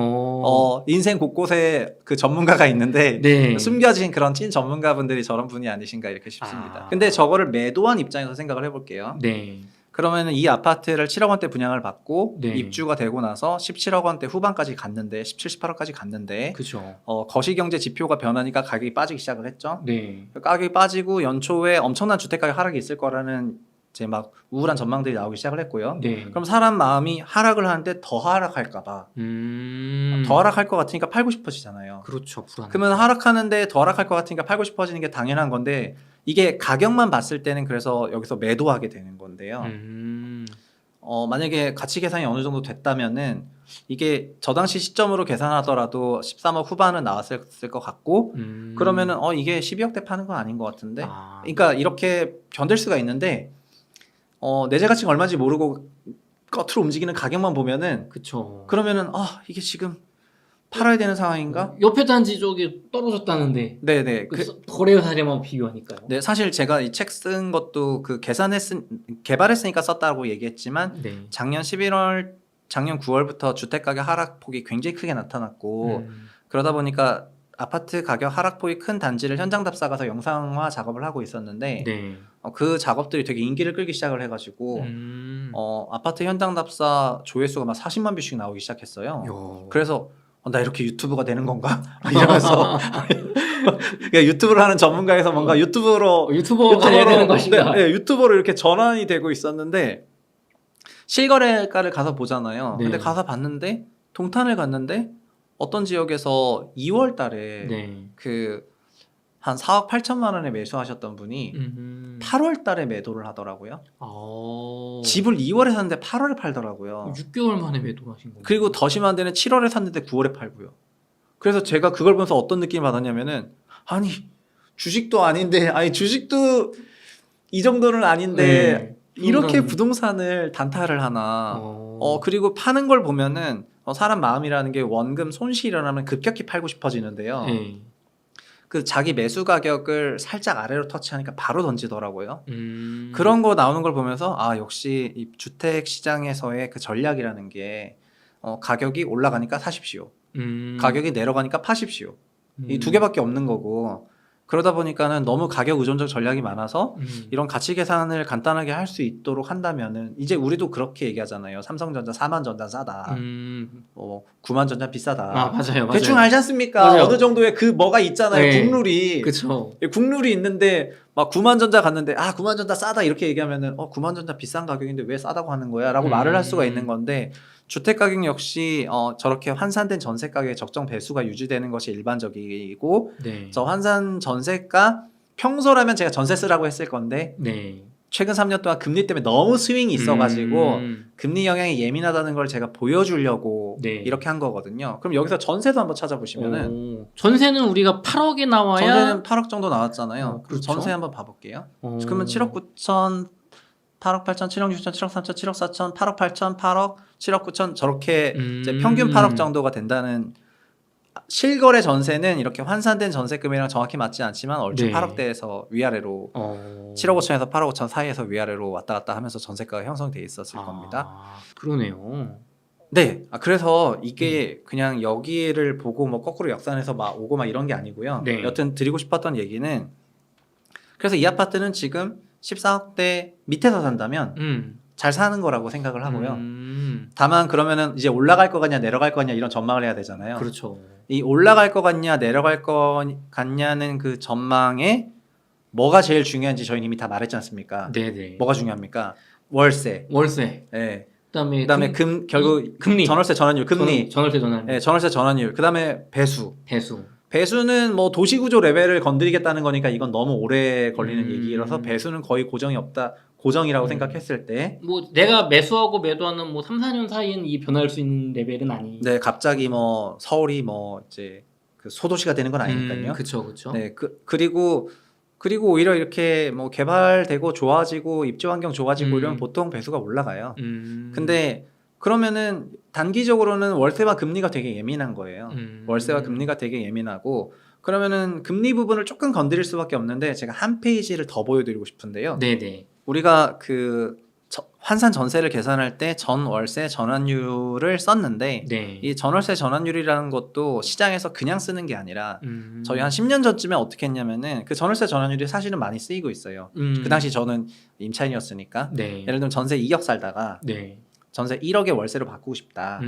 인생 곳곳에 그 전문가가 있는데 네. 숨겨진 그런 찐 전문가분들이 저런 분이 아니신가 이렇게 싶습니다. 근데 저거를 매도한 입장에서 생각을 해볼게요. 네. 그러면은 이 아파트를 7억 원대 분양을 받고 네. 입주가 되고 나서 17억 원대 후반까지 갔는데 17, 18억까지 갔는데 그죠. 거시경제 지표가 변하니까 가격이 빠지기 시작을 했죠. 네. 가격이 빠지고 연초에 엄청난 주택가격 하락이 있을 거라는 이제 막 우울한 전망들이 나오기 시작을 했고요. 네. 그럼 사람 마음이 하락을 하는데 더 하락할까봐 더 하락할 것 같으니까 팔고 싶어지잖아요. 그렇죠. 불안. 그러면 하락하는데 더 하락할 것 같으니까 팔고 싶어지는 게 당연한 건데 이게 가격만 봤을 때는 그래서 여기서 매도하게 되는 건데요. 만약에 가치 계산이 어느 정도 됐다면은 이게 저 당시 시점으로 계산하더라도 13억 후반은 나왔을 것 같고 그러면은 이게 12억대 파는 건 아닌 것 같은데 그러니까 이렇게 견딜 수가 있는데 내재 가치가 얼마인지 모르고 겉으로 움직이는 가격만 보면은 그쵸. 그러면은 이게 지금 팔아야 되는 상황인가? 옆에 단지 쪽이 떨어졌다는데. 네네. 거래 사례만 비교하니까요. 네, 사실 제가 이 책 쓴 것도 그 개발했으니까 썼다고 얘기했지만 네. 작년 9월부터 주택가격 하락폭이 굉장히 크게 나타났고 그러다 보니까 아파트 가격 하락폭이 큰 단지를 현장 답사 가서 영상화 작업을 하고 있었는데 네. 그 작업들이 되게 인기를 끌기 시작을 해가지고 아파트 현장 답사 조회수가 막 40만 뷰씩 나오기 시작했어요. 그래서 나 이렇게 유튜브가 되는 건가? 이러면서 그러니까 유튜브를 하는 전문가에서 뭔가 유튜버가 해야 되는 것인가? 네, 유튜버로 이렇게 전환이 되고 있었는데 실거래가를 가서 보잖아요. 네. 근데 가서 봤는데 동탄을 갔는데 어떤 지역에서 2월 달에 네. 한 4억 8천만 원에 매수하셨던 분이 8월 달에 매도를 하더라고요. 집을 2월에 샀는데 8월에 팔더라고요. 6개월 만에 매도를 하신 거예요. 그리고 더 심한 데는 7월에 샀는데 9월에 팔고요. 그래서 제가 그걸 보면서 어떤 느낌을 받았냐면은 아니 주식도 아닌데 주식도 이 정도는 아닌데 이렇게 부동산을 단타를 하나. 그리고 파는 걸 보면은 사람 마음이라는 게 원금 손실이 일어나면 급격히 팔고 싶어지는데요. 그 자기 매수 가격을 살짝 아래로 터치하니까 바로 던지더라고요. 그런 거 나오는 걸 보면서 아 역시 이 주택 시장에서의 그 전략이라는 게 가격이 올라가니까 사십시오. 가격이 내려가니까 파십시오. 이 두 개밖에 없는 거고 그러다 보니까는 너무 가격 의존적 전략이 많아서 이런 가치 계산을 간단하게 할 수 있도록 한다면은 이제 우리도 그렇게 얘기하잖아요. 삼성전자 4만 전자 싸다. 9만 전자 비싸다. 아 맞아요. 대충 알지 않습니까? 맞아요. 어느 정도의 그 뭐가 있잖아요. 네. 국룰이. 그렇죠. 국룰이 있는데 막 9만 전자 갔는데 아 9만 전자 싸다 이렇게 얘기하면은 9만 전자 비싼 가격인데 왜 싸다고 하는 거야? 라고 말을 할 수가 있는 건데 주택 가격 역시 저렇게 환산된 전세 가격의 적정 배수가 유지되는 것이 일반적이고 네. 저 환산 전세가 평소라면 제가 전세 쓰라고 했을 건데 네. 최근 3년 동안 금리 때문에 너무 스윙이 있어가지고 금리 영향이 예민하다는 걸 제가 보여주려고 네. 이렇게 한 거거든요. 그럼 여기서 전세도 한번 찾아보시면은 전세는 우리가 8억에 나와야 전세는 8억 정도 나왔잖아요. 그렇죠. 전세 한번 봐볼게요. 그러면 7억 9천, 8억 8천, 7억 6천, 7억 3천, 7억 4천, 8억 8천, 8억, 7억 9천 저렇게 이제 평균 8억 정도가 된다는 실거래 전세는 이렇게 환산된 전세금이랑 정확히 맞지 않지만 얼추 네. 8억대에서 위아래로 7억 5천에서 8억 5천 사이에서 위아래로 왔다 갔다 하면서 전세가가 형성돼 있었을 겁니다. 그러네요. 네, 그래서 이게 그냥 여기를 보고 뭐 거꾸로 역산해서 막 오고 막 이런 게 아니고요. 네. 여튼 드리고 싶었던 얘기는 그래서 이 아파트는 지금 14억대 밑에서 산다면 잘 사는 거라고 생각을 하고요. 다만 그러면은 이제 올라갈 거 같냐 내려갈 거 같냐 이런 전망을 해야 되잖아요. 그렇죠. 이 올라갈 거 같냐 내려갈 거 같냐는 그 전망에 뭐가 제일 중요한지 저희는 이미 다 말했지 않습니까? 네네. 뭐가 중요합니까? 월세. 월세. 네. 그다음에 결국 금리. 전월세 전환율, 금리. 전월세 전환율. 네, 전월세 전환율. 그다음에 배수. 배수. 배수는 뭐 도시구조 레벨을 건드리겠다는 거니까 이건 너무 오래 걸리는 얘기라서 배수는 거의 고정이 없다. 고정이라고 생각했을 때 뭐 내가 매수하고 매도하는 뭐 3, 4년 사이엔 이 변할 수 있는 레벨은 아니. 네, 갑자기 뭐 서울이 뭐 이제 그 소도시가 되는 건 아니니까요. 그렇죠. 그렇죠. 네, 그리고 오히려 이렇게 뭐 개발되고 좋아지고 입지 환경 좋아지고 이러면 보통 배수가 올라가요. 근데 그러면은 단기적으로는 월세와 금리가 되게 예민한 거예요. 월세와 금리가 되게 예민하고 그러면은 금리 부분을 조금 건드릴 수밖에 없는데 제가 한 페이지를 더 보여드리고 싶은데요. 네네. 우리가 그 환산 전세를 계산할 때 전월세 전환율을 썼는데 네. 이 전월세 전환율이라는 것도 시장에서 그냥 쓰는 게 아니라 저희 한 10년 전쯤에 어떻게 했냐면은 그 전월세 전환율이 사실은 많이 쓰이고 있어요. 그 당시 저는 임차인이었으니까 네. 예를 들면 전세 2억 살다가 네. 전세 1억에 월세로 바꾸고 싶다.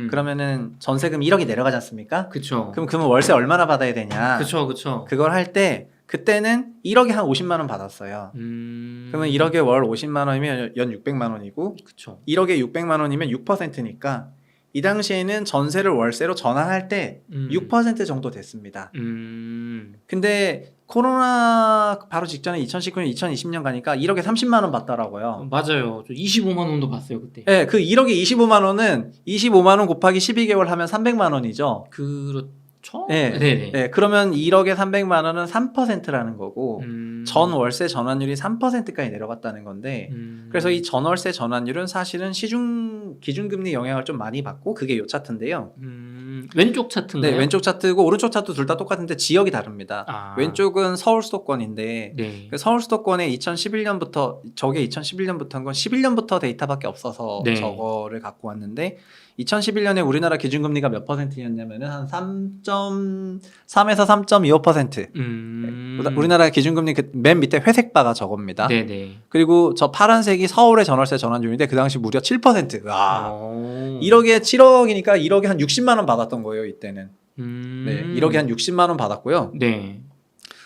그러면은 전세금 1억이 내려가지 않습니까? 그렇죠. 그러면 월세 얼마나 받아야 되냐? 그렇죠. 그렇죠. 그걸 할 때 그때는 1억에 한 50만 원 받았어요. 그러면 1억에 월 50만 원이면 연 600만 원이고 그렇죠. 1억에 600만 원이면 6%니까 이 당시에는 전세를 월세로 전환할 때 6% 정도 됐습니다. 근데 코로나 바로 직전에 2019년, 2020년 가니까 1억에 30만 원 받더라고요. 맞아요. 저 25만 원도 봤어요 그때. 네, 그 1억에 25만 원은 25만 원 곱하기 12개월 하면 300만 원이죠. 그렇죠. 네, 네네. 네, 그러면 1억에 300만 원은 3%라는 거고 전 월세 전환율이 3%까지 내려갔다는 건데 그래서 이 전월세 전환율은 사실은 시중 기준금리 영향을 좀 많이 받고 그게 요 차트인데요. 왼쪽 차트인가요? 네, 왼쪽 차트고 오른쪽 차트 둘 다 똑같은데 지역이 다릅니다. 아. 왼쪽은 서울 수도권인데 네. 그 서울 수도권에 2011년부터 저게 2011년부터인 건 11년부터 데이터밖에 없어서 네. 저거를 갖고 왔는데 2011년에 우리나라 기준금리가 몇 퍼센트였냐면은 한 3.3에서 3.25%. 우리나라 기준금리 맨 밑에 회색 바가 저겁니다. 네네. 그리고 저 파란색이 서울의 전월세 전환율인데 그 당시 무려 7%. 와. 오. 1억에 7억이니까 1억에 한 60만 원 받았던 거예요, 이때는. 네, 1억에 한 60만 원 받았고요. 네.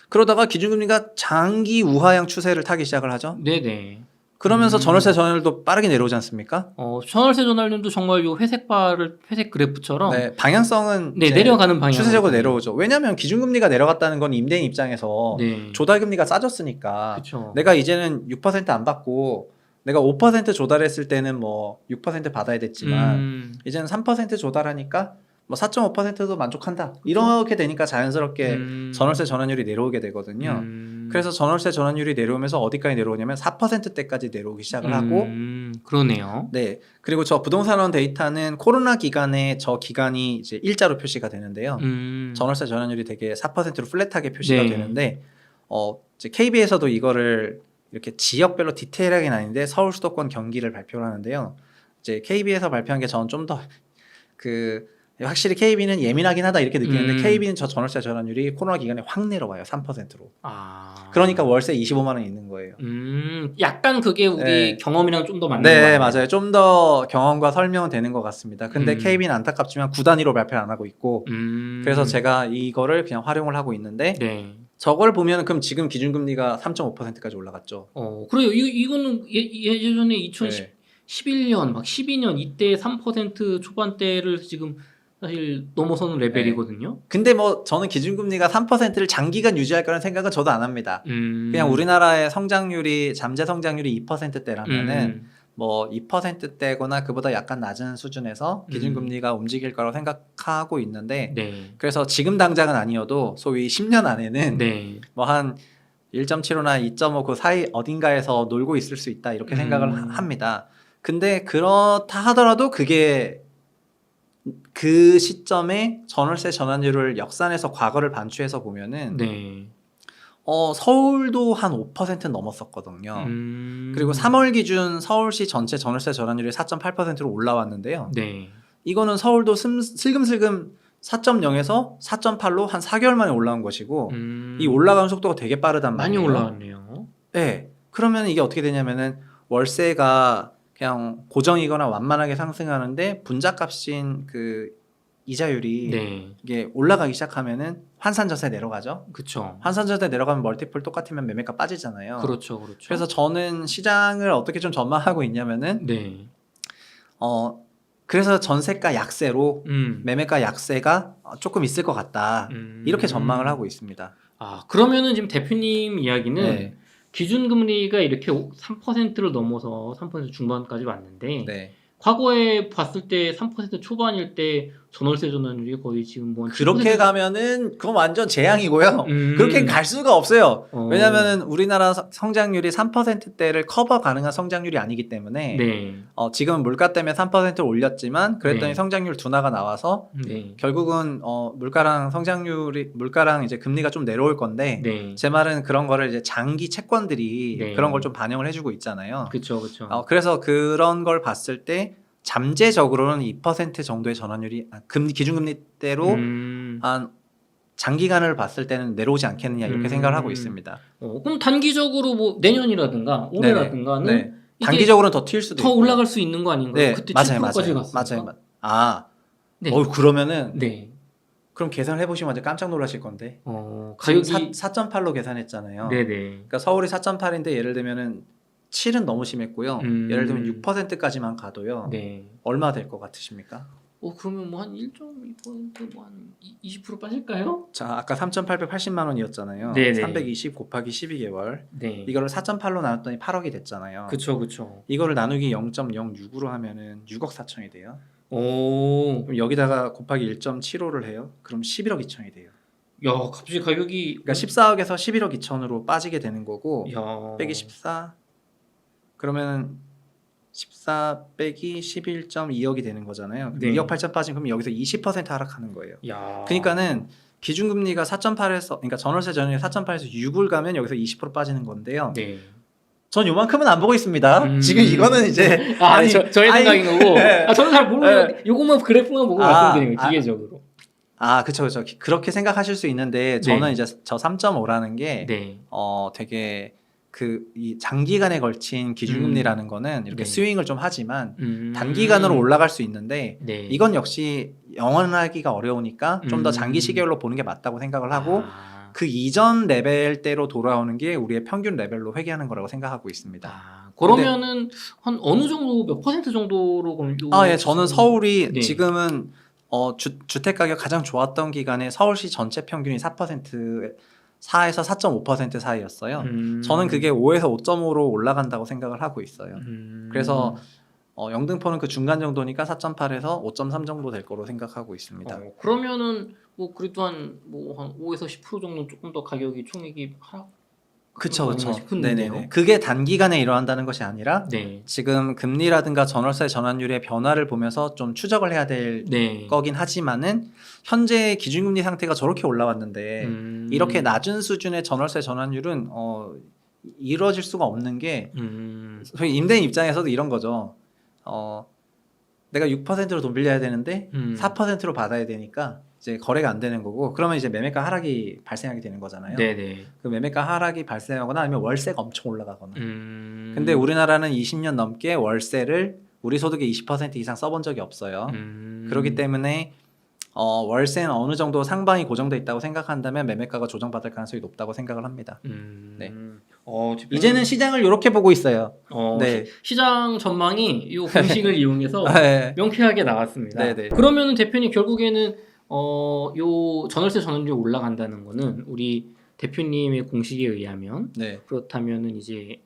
그러다가 기준금리가 장기 우하향 추세를 타기 시작을 하죠. 네네. 그러면서 전월세 전환율도 빠르게 내려오지 않습니까? 전월세 전환율도 정말 요 회색 그래프처럼 네, 방향성은 네, 이제 내려가는 방향. 추세적으로 내려오죠. 왜냐하면 기준금리가 내려갔다는 건 임대인 입장에서 네. 조달금리가 싸졌으니까 그렇죠. 내가 이제는 6%안 받고 내가 5% 조달했을 때는 뭐 6% 받아야 됐지만 이제는 3% 조달하니까 뭐 4.5%도 만족한다. 이렇게 되니까 자연스럽게 전월세 전환율이 내려오게 되거든요. 그래서 전월세 전환율이 내려오면서 어디까지 내려오냐면 4%대까지 내려오기 시작을 하고 그러네요. 네. 그리고 저 부동산원 데이터는 코로나 기간에 저 기간이 이제 일자로 표시가 되는데요. 전월세 전환율이 되게 4%로 플랫하게 표시가 네. 되는데 이제 KB에서도 이거를 이렇게 지역별로 디테일하게 나뉘는데 서울, 수도권, 경기를 발표를 하는데요. 이제 KB에서 발표한 게 저는 좀 더 확실히 KB는 예민하긴 하다 이렇게 느끼는데 KB는 저 전월세 전환율이 코로나 기간에 확 내려와요. 3%로. 그러니까 월세 25만 원 있는 거예요. 약간 그게 우리 네. 경험이랑 좀 더 맞는 네, 것 같아요. 맞아요. 좀 더 경험과 설명은 되는 것 같습니다. 근데 KB는 안타깝지만 구 단위로 발표를 안 하고 있고 그래서 제가 이거를 그냥 활용을 하고 있는데 네. 저걸 보면 그럼 지금 기준금리가 3.5%까지 올라갔죠. 그래요. 이거는 예전에 2011년, 막 12년 이때 3% 초반대를 지금 사실 넘어서는 레벨이거든요. 근데 뭐 저는 기준금리가 3%를 장기간 유지할 거라는 생각은 저도 안 합니다. 그냥 우리나라의 성장률이 잠재 성장률이 2%대라면은 뭐 2%대거나 그보다 약간 낮은 수준에서 기준금리가 움직일 거라고 생각하고 있는데 네. 그래서 지금 당장은 아니어도 소위 10년 안에는 네. 뭐 한 1.75나 2.5 그 사이 어딘가에서 놀고 있을 수 있다 이렇게 생각을 합니다. 근데 그렇다 하더라도 그게 그 시점에 전월세 전환율을 역산해서 과거를 반추해서 보면은 네. 서울도 한 5% 넘었었거든요. 그리고 3월 기준 서울시 전체 전월세 전환율이 4.8%로 올라왔는데요. 네. 이거는 서울도 슬금슬금 4.0에서 4.8로 한 4개월 만에 올라온 것이고 이 올라가는 속도가 되게 빠르단 많이 말이에요. 올라왔네요. 네. 그러면 이게 어떻게 되냐면은 월세가 그냥 고정이거나 완만하게 상승하는데 분자값인 그 이자율이 네. 이게 올라가기 시작하면은 환산전세 내려가죠. 그렇죠. 환산전세 내려가면 멀티플 똑같으면 매매가 빠지잖아요. 그렇죠. 그렇죠. 그래서 저는 시장을 어떻게 좀 전망하고 있냐면은 네. 그래서 전세가 약세로 매매가 약세가 조금 있을 것 같다. 이렇게 전망을 하고 있습니다. 그러면은 지금 대표님 이야기는 네. 기준금리가 이렇게 3%를 넘어서 3% 중반까지 왔는데 네. 과거에 봤을 때 3% 초반일 때 전월세 전환율이 거의 지금 뭐 그렇게 가면은 그건 완전 재앙이고요. 그렇게 갈 수가 없어요. 왜냐면은 우리나라 성장률이 3%대를 커버 가능한 성장률이 아니기 때문에 네. 지금 물가 때문에 3%를 올렸지만 그랬더니 네. 성장률 둔화가 나와서 네. 결국은 물가랑 이제 금리가 좀 내려올 건데 네. 제 말은 그런 거를 이제 장기 채권들이 네. 그런 걸 좀 반영을 해주고 있잖아요. 그렇죠, 그렇죠. 그래서 그런 걸 봤을 때 잠재적으로는 2% 정도의 전환율이 기준금리대로 한 장기간을 봤을 때는 내려오지 않겠느냐 이렇게 생각을 하고 있습니다. 그럼 단기적으로 뭐 내년이라든가 올해라든가는 네. 단기적으로는 더 튈 수도 더 있고 올라갈 수 있는 거 아닌가요? 네, 그때 맞아요, 7%까지 맞아요. 갔으니까. 맞아요. 네. 그러면은 네. 그럼 계산을 해보시면 완전 깜짝 놀라실 건데 가격이 4.8로 계산했잖아요. 네네. 그러니까 서울이 4.8인데 예를 들면은 7은 너무 심했고요. 예를 들면 6%까지만 가도요. 네. 얼마 될 것 같으십니까? 그러면 뭐 한 1.2% 뭐 한 20% 빠질까요? 자, 아까 3,880만 원이었잖아요. 네네. 320 곱하기 12개월. 네. 이거를 4.8로 나눴더니 8억이 됐잖아요. 그쵸, 그쵸. 이거를 나누기 0.06으로 하면은 6억 4천이 돼요. 오. 그럼 여기다가 곱하기 1.75를 해요. 그럼 11억 2천이 돼요. 야, 갑자기 가격이 그러니까 14억에서 11억 2천으로 빠지게 되는 거고 야. 빼기 14 그러면 14 빼기 11.2억이 되는 거잖아요. 네. 2억 8천 빠지면 그럼 여기서 20% 하락하는 거예요. 야. 그러니까는 기준금리가 4.8에서 그러니까 전월세 전환율이 4.8에서 6을 가면 여기서 20% 빠지는 건데요. 네. 전 요만큼은 안 보고 있습니다. 지금 이거는 이제 아니 저의 생각인 거고. 네. 저는 잘 모르는 요것만 그래프만 보고 말씀드린 거예요. 기계적으로. 그쵸. 그렇게 생각하실 수 있는데 저는 이제 저 3.5라는 게 네. 되게 이 장기간에 걸친 기준금리라는 거는 이렇게 네. 스윙을 좀 하지만 단기간으로 올라갈 수 있는데 네. 이건 역시 영원하기가 어려우니까 좀 더 장기 시계열로 보는 게 맞다고 생각을 하고 그 이전 레벨대로 돌아오는 게 우리의 평균 레벨로 회귀하는 거라고 생각하고 있습니다. 그러면은 한 어느 정도 몇 % 정도로 그럼 예, 저는 서울이 네. 지금은 주택 가격 가장 좋았던 기간에 서울시 전체 평균이 4에서 4.5% 사이였어요. 저는 그게 5에서 5.5로 올라간다고 생각을 하고 있어요. 그래서 영등포는 그 중간 정도니까 4.8에서 5.3 정도 될 거로 생각하고 있습니다. 그러면은 뭐 그래도 한 5에서 10% 정도 조금 더 가격이 총액이 그쵸, 그쵸. 싶은데요. 네네네. 그게 단기간에 일어난다는 것이 아니라 네. 지금 금리라든가 전월세 전환율의 변화를 보면서 좀 추적을 해야 될 네. 거긴 하지만은 현재 기준금리 상태가 저렇게 올라왔는데 이렇게 낮은 수준의 전월세 전환율은 이루어질 수가 없는 게 저희 임대인 입장에서도 이런 거죠. 내가 6%로 돈 빌려야 되는데 4%로 받아야 되니까 이제 거래가 안 되는 거고 그러면 이제 매매가 하락이 발생하게 되는 거잖아요. 네네. 그 매매가 하락이 발생하거나 아니면 월세가 엄청 올라가거나. 근데 우리나라는 20년 넘게 월세를 우리 소득의 20% 이상 써본 적이 없어요. 그렇기 때문에 월세는 어느 정도 상방이 고정돼 있다고 생각한다면 매매가가 조정받을 가능성이 높다고 생각을 합니다. 네. 이제는 시장을 이렇게 보고 있어요. 네. 시장 전망이 이 공식을 이용해서 네. 명쾌하게 나왔습니다. 네네. 그러면 대표님 결국에는 요 전월세 전환율이 올라간다는 거는 우리 대표님의 공식에 의하면 네. 그렇다면은 이제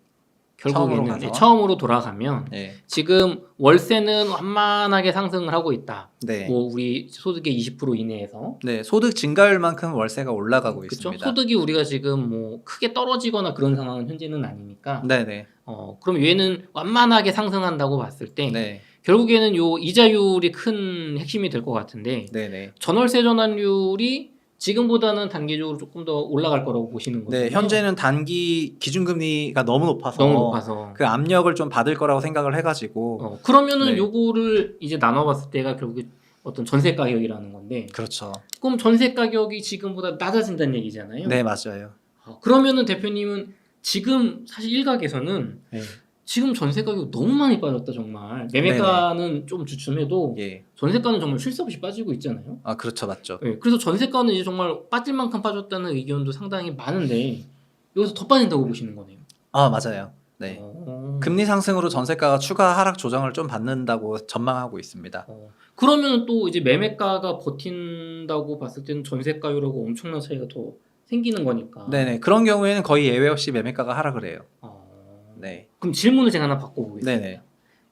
처음으로 결국에는 가서? 처음으로 돌아가면 네. 지금 월세는 완만하게 상승을 하고 있다. 네. 뭐 우리 소득의 20% 이내에서. 네, 소득 증가율만큼 월세가 올라가고 그쵸? 있습니다. 소득이 우리가 지금 뭐 크게 떨어지거나 그런 상황은 현재는 아니니까. 네네. 그럼 얘는 완만하게 상승한다고 봤을 때 네. 결국에는 요 이자율이 큰 핵심이 될 것 같은데 네네. 전월세 전환율이 지금보다는 단기적으로 조금 더 올라갈 거라고 보시는 거죠? 네, 현재는 단기 기준금리가 너무 높아서, 너무 높아서. 그 압력을 좀 받을 거라고 생각을 해가지고. 그러면은 네. 요거를 이제 나눠봤을 때가 결국에 어떤 전세 가격이라는 건데. 그렇죠. 그럼 전세 가격이 지금보다 낮아진다는 얘기잖아요. 네, 맞아요. 그러면은 대표님은 지금 사실 일각에서는 네. 지금 전세 가격 너무 많이 빠졌다 정말. 매매가는 좀 주춤해도 예. 전세가는 정말 쉴 새 없이 빠지고 있잖아요. 아, 그렇죠, 맞죠. 네, 그래서 전세가는 이제 정말 빠질 만큼 빠졌다는 의견도 상당히 많은데 여기서 더 빠진다고 보시는 거네요. 아, 맞아요. 네. 금리 상승으로 전세가가 추가 하락 조정을 좀 받는다고 전망하고 있습니다. 그러면 또 이제 매매가가 버틴다고 봤을 때는 전세가율하고 엄청난 차이가 더 생기는 거니까. 네네. 그런 경우에는 거의 예외 없이 매매가가 하락을 해요. 네. 그럼 질문을 제가 하나 바꿔보겠습니다. 네네.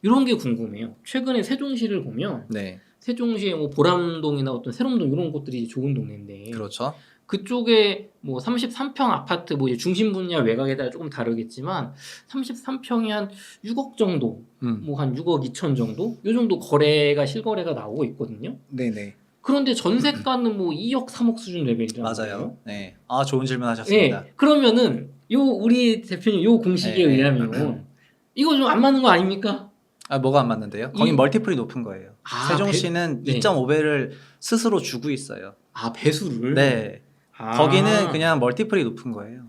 이런 게 궁금해요. 최근에 세종시를 보면 네. 세종시의 뭐 보람동이나 어떤 세롬동 이런 곳들이 좋은 동네인데 그렇죠. 그쪽에 뭐 33평 아파트 뭐 이제 중심 분야 외곽에 따라 조금 다르겠지만 33평이 한 6억 정도, 뭐 한 6억 2천 정도, 요 정도 거래가 실거래가 나오고 있거든요. 네네. 그런데 전세가는 뭐 2억 3억 수준 레벨이잖아요. 맞아요. 네. 아, 좋은 질문 하셨습니다. 네. 그러면은 요 우리 대표님 요 공식에 네. 의하면 이거 좀 안 맞는 거 아닙니까? 아, 뭐가 안 맞는데요? 거긴 멀티플이 높은 거예요. 세종시는 네. 2.5배를 스스로 주고 있어요. 아, 배수를? 네. 거기는 그냥 멀티플이 높은 거예요.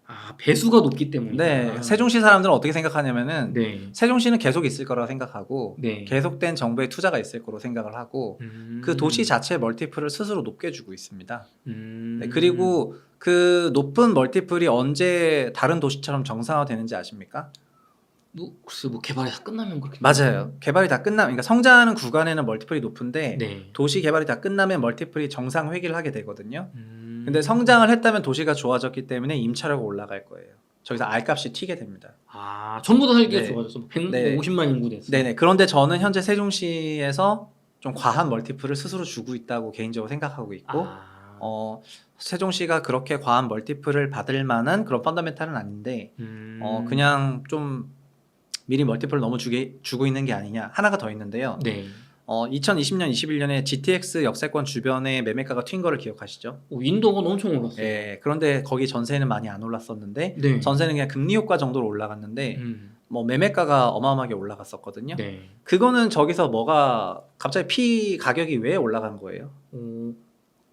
아, 배수가 높기 때문에. 네. 세종시 사람들은 어떻게 생각하냐면은 네. 세종시는 계속 있을 거라고 생각하고 네. 계속된 정부의 투자가 있을 거로 생각을 하고 그 도시 자체의 멀티플을 스스로 높게 주고 있습니다. 네. 그리고 그 높은 멀티플이 언제 다른 도시처럼 정상화되는지 아십니까? 글쎄 뭐 개발이 다 끝나면 그렇게. 맞아요. 개발이 다 끝나면, 그러니까 성장하는 구간에는 멀티플이 높은데 네. 도시 개발이 다 끝나면 멀티플이 정상 회귀를 하게 되거든요. 근데 성장을 했다면 도시가 좋아졌기 때문에 임차료가 올라갈 거예요. 저기서 R값이 튀게 됩니다. 아, 전부 다 살기가 네. 좋아졌어. 네. 150만 인구 됐어. 네네. 그런데 저는 현재 세종시에서 좀 과한 멀티플을 스스로 주고 있다고 개인적으로 생각하고 있고 세종시가 그렇게 과한 멀티플을 받을 만한 그런 펀더멘탈은 아닌데 그냥 좀 미리 멀티플을 너무 주고 있는 게 아니냐. 하나가 더 있는데요. 네. 2020년, 21년에 GTX 역세권 주변에 매매가가 튄 거를 기억하시죠? 인도가 엄청 올랐어요. 예, 그런데 거기 전세는 많이 안 올랐었는데 네. 전세는 그냥 금리 효과 정도로 올라갔는데 뭐 매매가가 어마어마하게 올라갔었거든요. 네. 그거는 저기서 뭐가 갑자기 피 가격이 왜 올라간 거예요?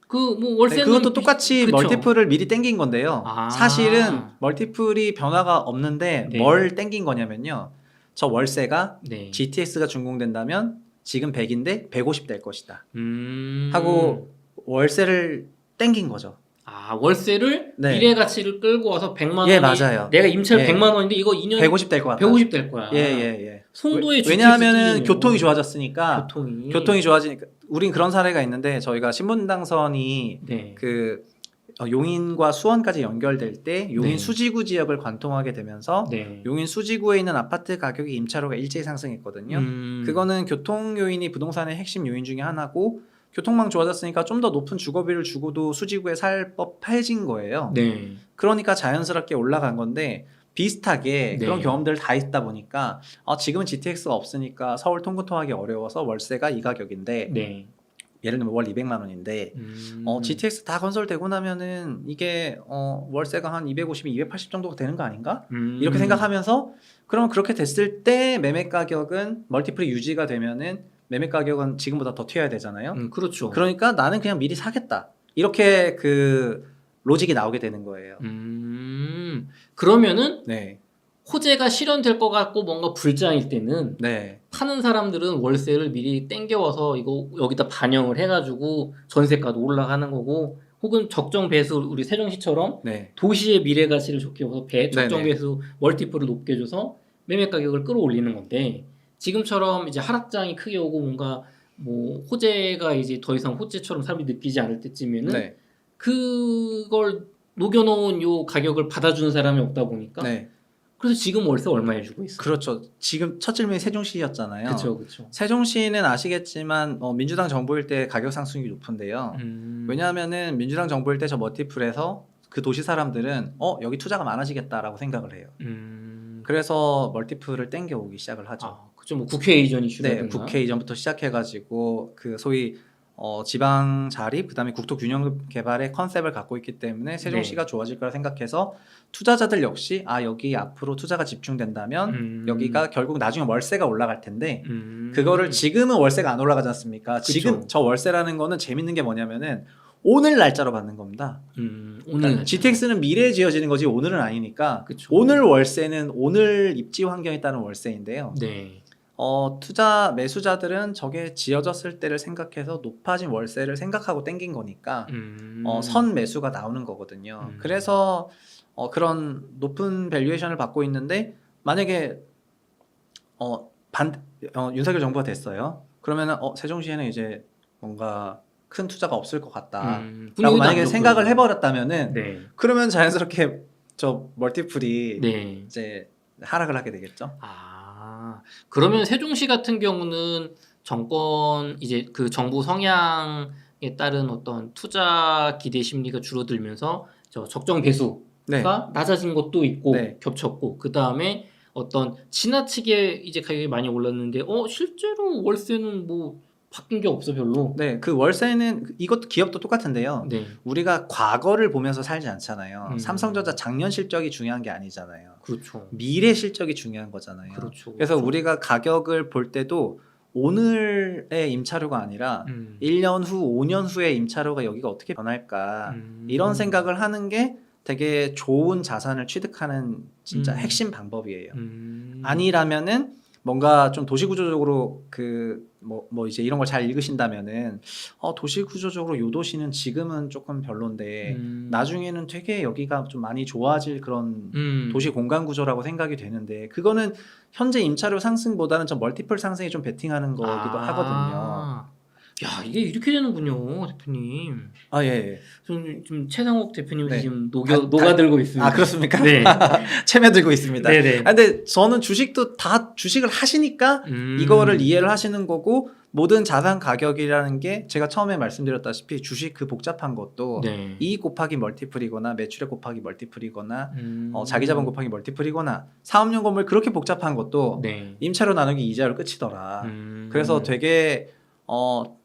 그 뭐 월세는 그것도 똑같이 그쵸. 멀티플을 미리 땡긴 건데요. 아. 사실은 멀티플이 변화가 없는데 네. 뭘 땡긴 거냐면요. 저 월세가 네. GTX가 준공된다면 지금 100인데 150 될 것이다. 음. 하고 월세를 땡긴 거죠. 아, 월세를 네. 미래 가치를 끌고 와서 100만 원이 예, 맞아요. 내가 임차료 예. 100만 원인데 이거 2년 150 될 것 같다. 150 될 거야. 예. 송도의 왜냐하면은 교통이 좋아졌으니까. 교통이 좋아지니까. 우린 그런 사례가 있는데 저희가 신분당선이 네. 그 용인과 수원까지 연결될 때 용인 네. 수지구 지역을 관통하게 되면서 네. 용인 수지구에 있는 아파트 가격이 임차료가 일제히 상승했거든요. 그거는 교통 요인이 부동산의 핵심 요인 중에 하나고 교통망 좋아졌으니까 좀 더 높은 주거비를 주고도 수지구에 살 법해진 거예요. 네. 그러니까 자연스럽게 올라간 건데 비슷하게 네. 그런 경험들을 다 있다 보니까 지금은 GTX가 없으니까 서울 통근통하기 어려워서 월세가 이 가격인데 네. 예를 들면 월 200만 원인데 GTX 다 건설되고 나면은 이게 월세가 한 250, 280 정도가 되는 거 아닌가? 이렇게 생각하면서 그러면 그렇게 됐을 때 매매 가격은 멀티플이 유지가 되면은 매매 가격은 지금보다 더 튀어야 되잖아요. 그렇죠. 그러니까 나는 그냥 미리 사겠다. 이렇게 그 로직이 나오게 되는 거예요. 그러면은 네. 호재가 실현될 것 같고 뭔가 불장일 때는 네. 파는 사람들은 월세를 미리 땡겨와서 이거 여기다 반영을 해가지고 전세가도 올라가는 거고, 혹은 적정 배수, 우리 세종시처럼 네. 도시의 미래 가치를 좋게 봐서 적정 네네. 배수 멀티플을 높게 줘서 매매 가격을 끌어올리는 건데, 지금처럼 이제 하락장이 크게 오고 뭔가 뭐 호재가 이제 더 이상 호재처럼 사람들이 느끼지 않을 때쯤에는 네. 그걸 녹여놓은 요 가격을 받아주는 사람이 없다 보니까 네. 그래서 지금 월세 얼마에 주고 있어요? 그렇죠. 지금 첫 질문이 세종시였잖아요. 그렇죠, 그렇죠. 세종시는 아시겠지만 민주당 정부일 때 가격 상승이 높은데요. 왜냐하면은 민주당 정부일 때 저 멀티플에서 그 도시 사람들은 여기 투자가 많아지겠다라고 생각을 해요. 그래서 멀티플을 땡겨오기 시작을 하죠. 그렇죠. 뭐 국회 이전 이슈라든가. 네, 국회 이전부터 시작해가지고 그 소위 지방 자립 그다음에 국토 균형 개발의 컨셉을 갖고 있기 때문에 세종시가 좋아질 거라 생각해서 투자자들 역시 여기 앞으로 투자가 집중된다면 여기가 결국 나중에 월세가 올라갈 텐데 그거를 지금은 월세가 안 올라가지 않습니까? 그쵸. 지금 저 월세라는 거는 재밌는 게 뭐냐면은 오늘 날짜로 받는 겁니다. 오늘 GTX는 미래에 지어지는 거지 오늘은 아니니까 그쵸. 오늘 월세는 오늘 입지 환경에 따른 월세인데요. 네. 투자 매수자들은 저게 지어졌을 때를 생각해서 높아진 월세를 생각하고 땡긴 거니까 선 매수가 나오는 거거든요. 그래서 그런 높은 밸류에이션을 받고 있는데 만약에 윤석열 정부가 됐어요. 그러면은 세종시에는 이제 뭔가 큰 투자가 없을 것 같다라고 만약에 생각을 해버렸다면은 네. 그러면 자연스럽게 저 멀티플이 네. 이제 하락을 하게 되겠죠. 그러면 세종시 같은 경우는 정권 이제 그 정부 성향에 따른 어떤 투자 기대 심리가 줄어들면서 저 적정 배수가 네. 낮아진 것도 있고 네. 겹쳤고, 그 다음에 어떤 지나치게 이제 가격이 많이 올랐는데 실제로 월세는 뭐 바뀐 게 없어 별로. 네, 그 월세는 이것도 기업도 똑같은데요. 네. 우리가 과거를 보면서 살지 않잖아요. 음. 삼성전자 작년 실적이 중요한 게 아니잖아요. 그렇죠. 미래 실적이 중요한 거잖아요. 그렇죠. 그래서 우리가 가격을 볼 때도 오늘의 임차료가 아니라 1년 후, 5년 후의 임차료가 여기가 어떻게 변할까 이런 생각을 하는 게 되게 좋은 자산을 취득하는 진짜 핵심 방법이에요. 아니라면은 뭔가 좀 도시구조적으로 뭐 이제 이런 걸 잘 읽으신다면은 도시구조적으로 요 도시는 지금은 조금 별론데 나중에는 되게 여기가 좀 많이 좋아질 그런 도시 공간 구조라고 생각이 되는데 그거는 현재 임차료 상승보다는 좀 멀티플 상승에 좀 베팅하는 거기도 하거든요. 야, 이게 이렇게 되는군요, 대표님. 예. 좀 최상욱 대표님이 네. 지금 녹아들고 있습니다. 그렇습니까? 네. 체며들고 있습니다. 네네. 근데 저는 주식도 다 주식을 하시니까 이거를 이해를 하시는 거고 모든 자산 가격이라는 게 제가 처음에 말씀드렸다시피 주식 그 복잡한 것도 네. 이익 곱하기 멀티플이거나 매출액 곱하기 멀티플이거나 자기 자본 곱하기 멀티플이거나 사업용 건물 그렇게 복잡한 것도 네. 임차료 나누기 이자로 끝이더라. 그래서 되게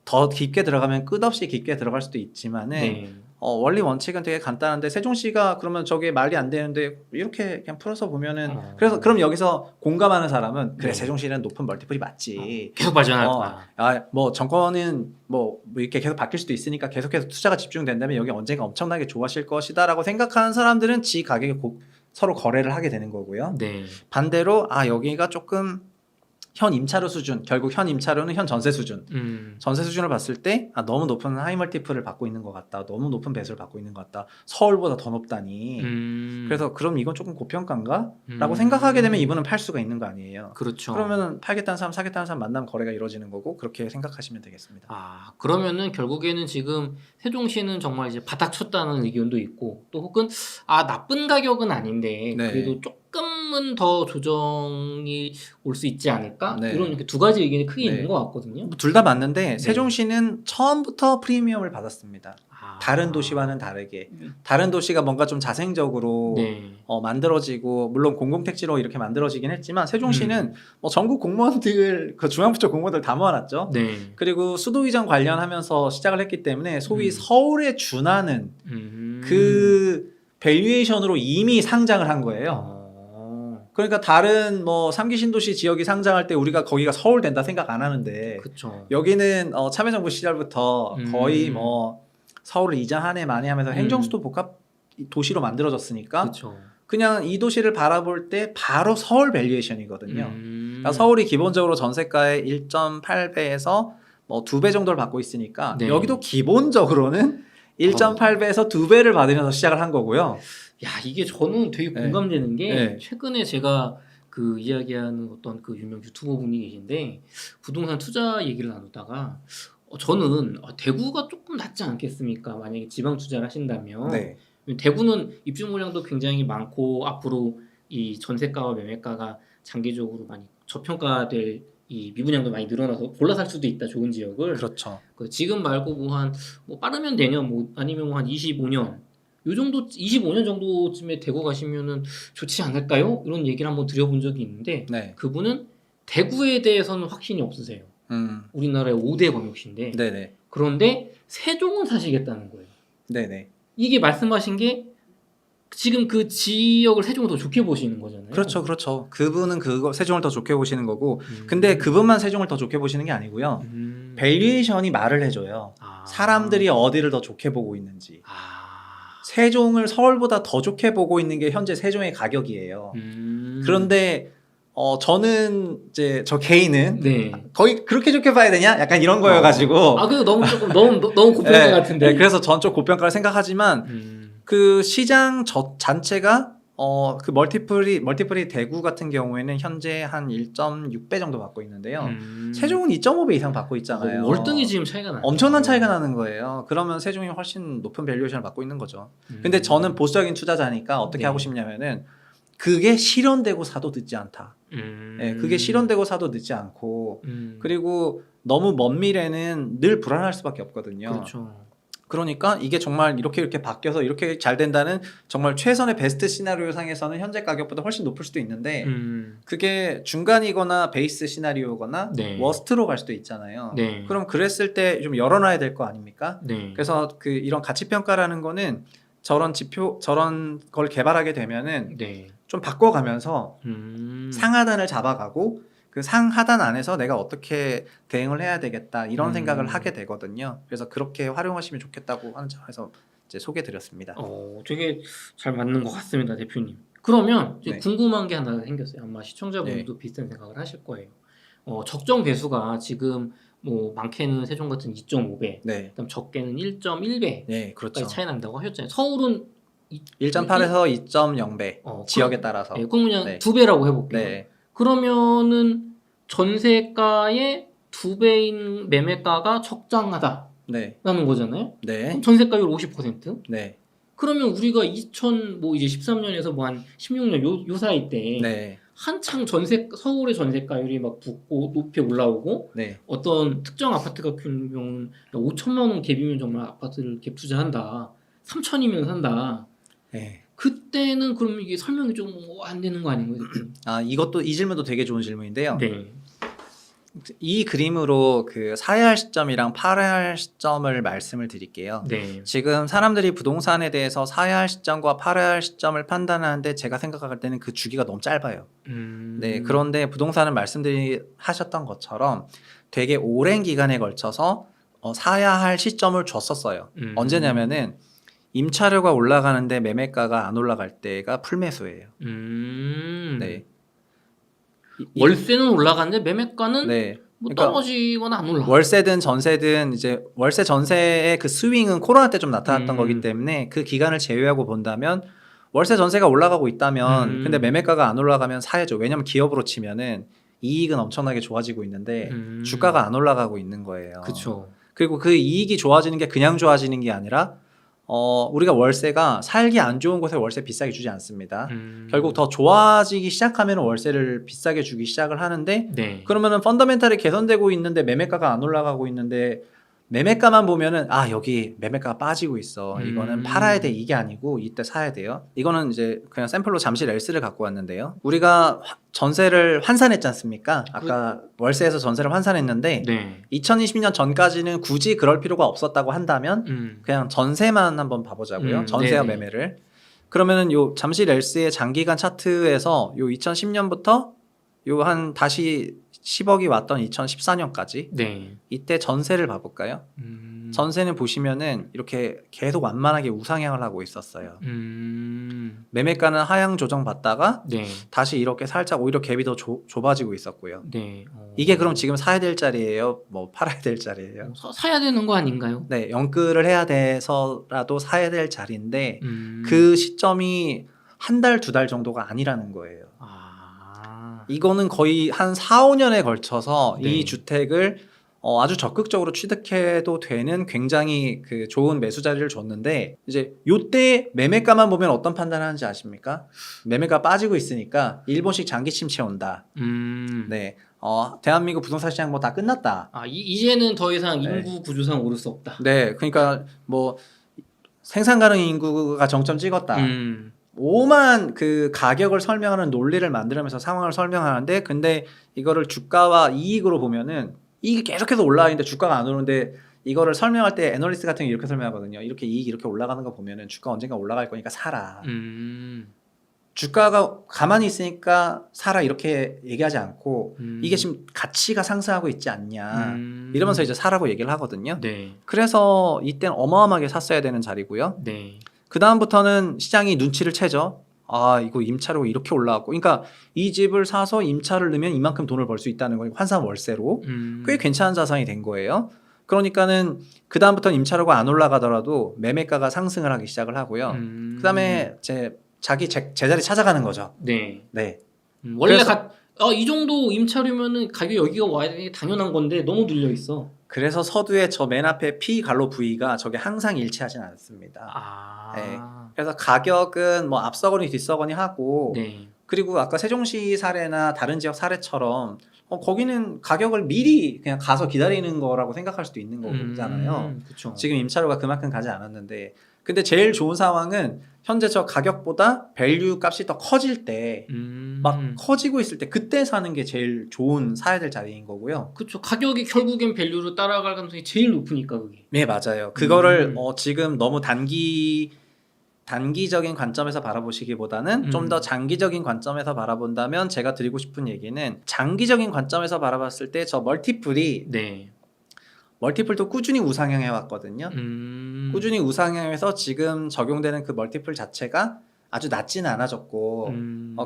더 깊게 들어가면 끝없이 깊게 들어갈 수도 있지만은 네. 원리 원칙은 되게 간단한데 세종시가 그러면 저게 말이 안 되는데 이렇게 그냥 풀어서 보면은 그래서 그럼 여기서 공감하는 사람은 그래 네. 세종시는 높은 멀티플이 맞지. 계속 발전할 거야. 뭐 정권은 뭐 이렇게 계속 바뀔 수도 있으니까 계속해서 투자가 집중된다면 여기 언젠가 엄청나게 좋아질 것이다라고 생각하는 사람들은 지 가격에 서로 거래를 하게 되는 거고요. 네. 반대로 여기가 조금 현 임차료 수준, 결국 현 임차료는 현 전세 수준. 전세 수준을 봤을 때 너무 높은 하이 멀티플을 받고 있는 것 같다. 너무 높은 배수를 받고 있는 것 같다. 서울보다 더 높다니. 그래서 그럼 이건 조금 고평가인가? 라고 생각하게 되면 이분은 팔 수가 있는 거 아니에요. 그렇죠. 그러면 팔겠다는 사람, 사겠다는 사람 만나면 거래가 이루어지는 거고 그렇게 생각하시면 되겠습니다. 그러면은 결국에는 지금 세종시는 정말 이제 바닥 쳤다는 의견도 있고 또 혹은 나쁜 가격은 아닌데 네. 그래도 조금 조금은 더 조정이 올 수 있지 않을까? 네. 이런 이렇게 두 가지 의견이 크게 네. 있는 것 같거든요. 둘 다 맞는데 네. 세종시는 처음부터 프리미엄을 받았습니다. 다른 도시와는 다르게 다른 도시가 뭔가 좀 자생적으로 네. 만들어지고 물론 공공택지로 이렇게 만들어지긴 했지만 세종시는 뭐 전국 공무원들 그 중앙부처 공무원들 다 모아놨죠. 네. 그리고 수도의장 관련하면서 시작을 했기 때문에 소위 서울에 준하는 그 밸류에이션으로 이미 상장을 한 거예요. 그러니까 다른 뭐 3기 신도시 지역이 상장할 때 우리가 거기가 서울 된다 생각 안 하는데 그쵸. 여기는 참여정부 시절부터 거의 뭐 서울을 이장하네 마네 하면서 행정수도 복합 도시로 만들어졌으니까 그쵸. 그냥 이 도시를 바라볼 때 바로 서울 밸류에이션이거든요. 그러니까 서울이 기본적으로 전세가의 1.8배에서 뭐 2배 정도를 받고 있으니까 네. 여기도 기본적으로는 1.8배에서 2배를 받으면서 시작을 한 거고요. 야, 이게 저는 되게 공감되는 게 네. 최근에 제가 그 이야기하는 어떤 그 유명 유튜버 분이 계신데 부동산 투자 얘기를 나누다가 저는 대구가 조금 낫지 않겠습니까? 만약에 지방 투자를 하신다면 네. 대구는 입주 물량도 굉장히 많고 앞으로 이 전세가와 매매가가 장기적으로 많이 저평가될 이 미분양도 많이 늘어나서 골라 살 수도 있다, 좋은 지역을. 그렇죠. 지금 말고 뭐 빠르면 내년 뭐 아니면 뭐 한 25년 요 정도 25년 정도쯤에 대구 가시면은 좋지 않을까요? 이런 얘기를 한번 드려본 적이 있는데 네. 그분은 대구에 대해서는 확신이 없으세요. 우리나라의 5대 광역시인데 네네. 그런데 세종은 사시겠다는 거예요. 네네. 이게 말씀하신 게 지금 그 지역을 세종을 더 좋게 보시는 거잖아요. 그렇죠, 그렇죠. 그분은 그거 세종을 더 좋게 보시는 거고, 근데 그분만 세종을 더 좋게 보시는 게 아니고요. 밸류에이션이 말을 해줘요. 사람들이 어디를 더 좋게 보고 있는지. 세종을 서울보다 더 좋게 보고 있는 게 현재 세종의 가격이에요. 그런데 저는 이제 저 개인은 네. 거의 그렇게 좋게 봐야 되냐? 약간 이런 거여가지고. 그래도 너무 조금 너무 고평가 네, 같은데. 네, 그래서 전 좀 고평가를 생각하지만 그 시장 자체가 그 멀티플이 대구 같은 경우에는 현재 한 1.6배 정도 받고 있는데요. 세종은 2.5배 이상 받고 있잖아요. 월등히 지금 차이가 나요. 엄청난 차이가 나는 거예요. 그러면 세종이 훨씬 높은 밸류에이션을 받고 있는 거죠. 근데 저는 보수적인 투자자니까 어떻게 네. 하고 싶냐면은 그게 실현되고 사도 늦지 않다. 네, 그게 실현되고 사도 늦지 않고 그리고 너무 먼 미래는 늘 불안할 수밖에 없거든요. 그렇죠. 그러니까 이게 정말 이렇게 바뀌어서 이렇게 잘 된다는 정말 최선의 베스트 시나리오 상에서는 현재 가격보다 훨씬 높을 수도 있는데 그게 중간이거나 베이스 시나리오거나 네. 워스트로 갈 수도 있잖아요. 네. 그럼 그랬을 때 좀 열어놔야 될 거 아닙니까? 네. 그래서 이런 가치 평가라는 거는 저런 걸 개발하게 되면은 네. 좀 바꿔가면서 상하단을 잡아가고 그 상하단 안에서 내가 어떻게 대응을 해야 되겠다 이런 생각을 하게 되거든요. 그래서 그렇게 활용하시면 좋겠다고 하는 점에서 이제 소개드렸습니다. 되게 잘 맞는 것 같습니다, 대표님. 그러면 이제 네. 궁금한 게 하나 생겼어요. 아마 시청자분들도 비슷한 생각을 하실 거예요. 적정 배수가 지금 뭐 많게는 세종 같은 2.5배, 네, 그다음 적게는 1.1배까지 네, 그렇죠. 차이 난다고 하셨잖아요. 서울은 1.8에서 2.0배 지역에 따라서. 그럼 그냥 네. 2배라고 해볼게요. 네, 그러면은 전세가의 2배인 매매가가 적당하다라는 네, 거잖아요. 네, 그럼 전세가율 50%? 네, 그러면 우리가 2000 뭐 이제 13년에서 뭐 한 16년 요 사이 때 네, 한창 서울의 전세가율이 막 붙고 높이 올라오고 네, 어떤 특정 아파트 같은 경우는 5천만 원 갭이면 정말 아파트를 갭 투자한다. 3천이면 산다. 네. 그때는 그럼 이게 설명이 좀 안 되는 거 아닌가요? 이 질문도 되게 좋은 질문인데요. 네. 이 그림으로 그 사야 할 시점이랑 팔아야 할 시점을 말씀을 드릴게요. 네. 지금 사람들이 부동산에 대해서 사야 할 시점과 팔아야 할 시점을 판단하는데 제가 생각할 때는 그 주기가 너무 짧아요. 네, 그런데 부동산은 하셨던 것처럼 되게 오랜 기간에 걸쳐서 사야 할 시점을 줬었어요. 언제냐면은 임차료가 올라가는데 매매가가 안 올라갈 때가 풀매수예요. 네. 월세는 올라가는데 매매가는 네. 뭐 그러니까 떨어지거나 안 올라가. 월세든 전세든 이제 월세 전세의 그 스윙은 코로나 때 좀 나타났던 거기 때문에 그 기간을 제외하고 본다면 월세 전세가 올라가고 있다면 근데 매매가가 안 올라가면 사야죠. 왜냐면 기업으로 치면은 이익은 엄청나게 좋아지고 있는데 주가가 안 올라가고 있는 거예요. 그렇죠. 그리고 그 이익이 좋아지는 게 그냥 좋아지는 게 아니라 우리가 월세가 살기 안 좋은 곳에 월세 비싸게 주지 않습니다. 결국 더 좋아지기 시작하면 월세를 비싸게 주기 시작을 하는데 네. 그러면은 펀더멘탈이 개선되고 있는데 매매가가 안 올라가고 있는데 매매가만 보면은 여기 매매가가 빠지고 있어. 이거는 팔아야 돼. 이게 아니고 이때 사야 돼요. 이거는 이제 그냥 샘플로 잠시 렐스를 갖고 왔는데요. 우리가 전세를 환산했지 않습니까? 아까 월세에서 전세를 환산했는데 네. 2020년 전까지는 굳이 그럴 필요가 없었다고 한다면 그냥 전세만 한번 봐보자고요. 전세와 네네. 매매를. 그러면은 요 잠시 렐스의 장기간 차트에서 요 2010년부터 요 한 다시 10억이 왔던 2014년까지 네. 이때 전세를 봐볼까요? 전세는 보시면은 이렇게 계속 완만하게 우상향을 하고 있었어요. 매매가는 하향 조정 받다가 네. 다시 이렇게 살짝 오히려 갭이 더 좁아지고 있었고요. 네. 이게 그럼 지금 사야 될 자리예요? 뭐 팔아야 될 자리예요? 사야 되는 거 아닌가요? 네, 연끌을 해야 돼서라도 사야 될 자리인데 그 그 시점이 한 달, 두 달 정도가 아니라는 거예요. 이거는 거의 한 4, 5년에 걸쳐서 네. 이 주택을 아주 적극적으로 취득해도 되는 굉장히 그 좋은 매수 자리를 줬는데 이제 요때 매매가만 보면 어떤 판단을 하는지 아십니까? 매매가 빠지고 있으니까 일본식 장기 침체 온다. 네, 대한민국 부동산 시장 뭐 다 끝났다. 이제는 더 이상 네. 인구 구조상 오를 수 없다. 네, 그러니까 뭐 생산 가능 인구가 정점 찍었다. 오만 그 가격을 설명하는 논리를 만들면서 상황을 설명하는데 근데 이거를 주가와 이익으로 보면은 이익이 계속해서 올라가 있는데 주가가 안 오르는데 이거를 설명할 때 애널리스트 같은 게 이렇게 설명하거든요. 이렇게 이익이 이렇게 올라가는 거 보면은 주가 언젠가 올라갈 거니까 사라. 주가가 가만히 있으니까 사라 이렇게 얘기하지 않고 이게 지금 가치가 상승하고 있지 않냐 이러면서 이제 사라고 얘기를 하거든요. 네. 그래서 이때는 어마어마하게 샀어야 되는 자리고요. 네. 그 다음부터는 시장이 눈치를 채죠. 이거 임차료 이렇게 올라왔고, 그러니까 이 집을 사서 임차를 넣으면 이만큼 돈을 벌 수 있다는 거 환산 월세로 꽤 괜찮은 자산이 된 거예요. 그러니까는 그 다음부터는 임차료가 안 올라가더라도 매매가가 상승을 하기 시작을 하고요. 그 다음에 자기 제자리 찾아가는 거죠. 네. 네. 원래 그래서- 이 정도 임차료면은 가격 여기가 와야 되는 게 당연한 건데 너무 눌려 있어. 그래서 서두에 저 맨 앞에 P 갈로 V가 저게 항상 일치하진 않습니다. 네. 그래서 가격은 뭐 앞서거니 뒤서거니 하고 네. 그리고 아까 세종시 사례나 다른 지역 사례처럼 거기는 가격을 미리 그냥 가서 기다리는 거라고 생각할 수도 있는 거잖아요. 그쵸. 지금 임차료가 그만큼 가지 않았는데 근데 제일 좋은 상황은 현재 저 가격보다 밸류 값이 더 커질 때 막 커지고 있을 때 그때 사는 게 제일 좋은 사야 될 자리인 거고요. 그쵸. 가격이 결국엔 밸류로 따라갈 가능성이 제일 높으니까 그게. 네, 맞아요. 그거를 지금 너무 단기적인 관점에서 바라보시기보다는 좀 더 장기적인 관점에서 바라본다면 제가 드리고 싶은 얘기는 장기적인 관점에서 바라봤을 때 저 멀티플도 꾸준히 우상향해 왔거든요. 꾸준히 우상향해서 지금 적용되는 그 멀티플 자체가 아주 낮지는 않아졌고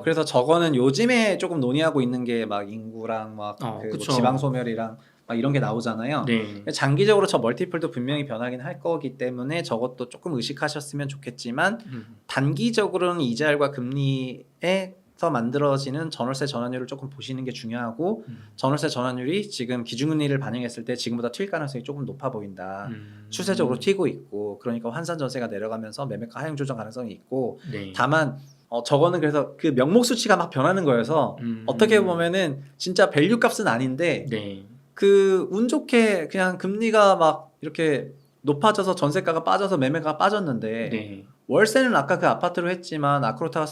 그래서 저거는 요즘에 조금 논의하고 있는 게 막 인구랑 막 그 그쵸. 지방 소멸이랑 막 이런 게 나오잖아요. 네. 장기적으로 저 멀티플도 분명히 변하긴 할 거기 때문에 저것도 조금 의식하셨으면 좋겠지만 단기적으로는 이자율과 금리에서 만들어지는 전월세 전환율을 조금 보시는 게 중요하고 전월세 전환율이 지금 기준금리를 반영했을 때 지금보다 튈 가능성이 조금 높아 보인다. 추세적으로 튀고 있고 그러니까 환산 전세가 내려가면서 매매가 하향 조정 가능성이 있고 네. 다만 저거는 그래서 그 명목 수치가 막 변하는 거여서 어떻게 보면은 진짜 밸류 값은 아닌데 네. 그 운 좋게 그냥 금리가 막 이렇게 높아져서 전세가가 빠져서 매매가 빠졌는데 네. 월세는 아까 그 아파트로 했지만 아크로타가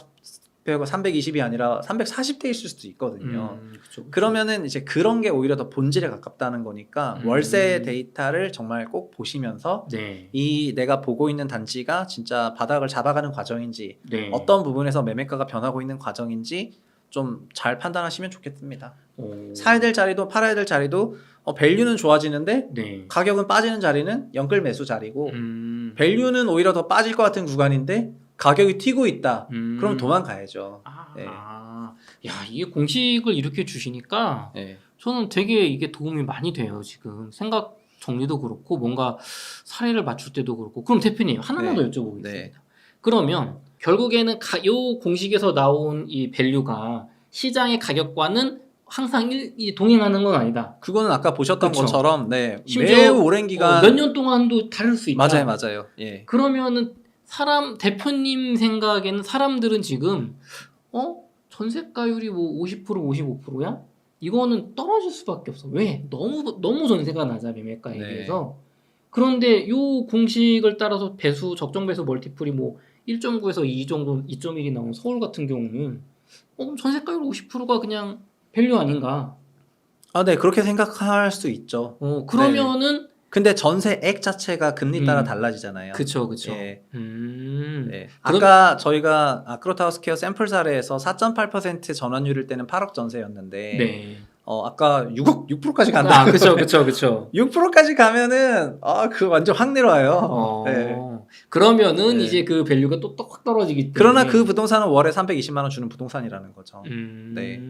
320이 아니라 340대 있을 수도 있거든요. 그쵸. 그러면은 이제 그런 게 오히려 더 본질에 가깝다는 거니까 월세 데이터를 정말 꼭 보시면서 네. 이 내가 보고 있는 단지가 진짜 바닥을 잡아가는 과정인지 네. 어떤 부분에서 매매가가 변하고 있는 과정인지 좀 잘 판단하시면 좋겠습니다. 사야 될 자리도 팔아야 될 자리도 밸류는 좋아지는데 네. 가격은 빠지는 자리는 연끌 매수 자리고 밸류는 오히려 더 빠질 것 같은 구간인데 가격이 튀고 있다. 그럼 도망가야죠. 네. 야, 이게 공식을 이렇게 주시니까 네. 저는 되게 이게 도움이 많이 돼요. 지금 생각 정리도 그렇고 뭔가 사례를 맞출 때도 그렇고. 그럼 대표님 하나만 네. 더 여쭤보겠습니다. 네. 그러면 결국에는 요 공식에서 나온 이 밸류가 시장의 가격과는 항상 동행하는 건 아니다. 그거는 아까 보셨던 그쵸. 것처럼 네, 심지어 매우 오랜 기간 몇 년 동안도 다를 수 있다. 맞아요. 예. 그러면은 대표님 생각에는 사람들은 지금 전세가율이 뭐 50% 55%야? 이거는 떨어질 수밖에 없어. 왜? 너무 전세가 낮아 매매가에 네. 비해서. 그런데 요 공식을 따라서 적정 배수 멀티플이 뭐 1.9에서 2 정도 2.1이 나온 서울 같은 경우는 전세가율 50%가 그냥 밸류 아닌가? 네, 그렇게 생각할 수 있죠. 그러면은 근데 전세액 자체가 금리 따라 달라지잖아요. 그쵸. 예. 네. 그럼- 아까 저희가 아크로타워스퀘어 샘플 사례에서 4.8% 전환율일 때는 8억 전세였는데 네. 아까 6%까지 간다. 그쵸. 6%까지 가면은 그거 완전 확 내려와요. 네. 그러면은 네. 이제 그 밸류가 또 확 떨어지기 때문에. 그러나 그 부동산은 월에 320만 원 주는 부동산이라는 거죠. 네.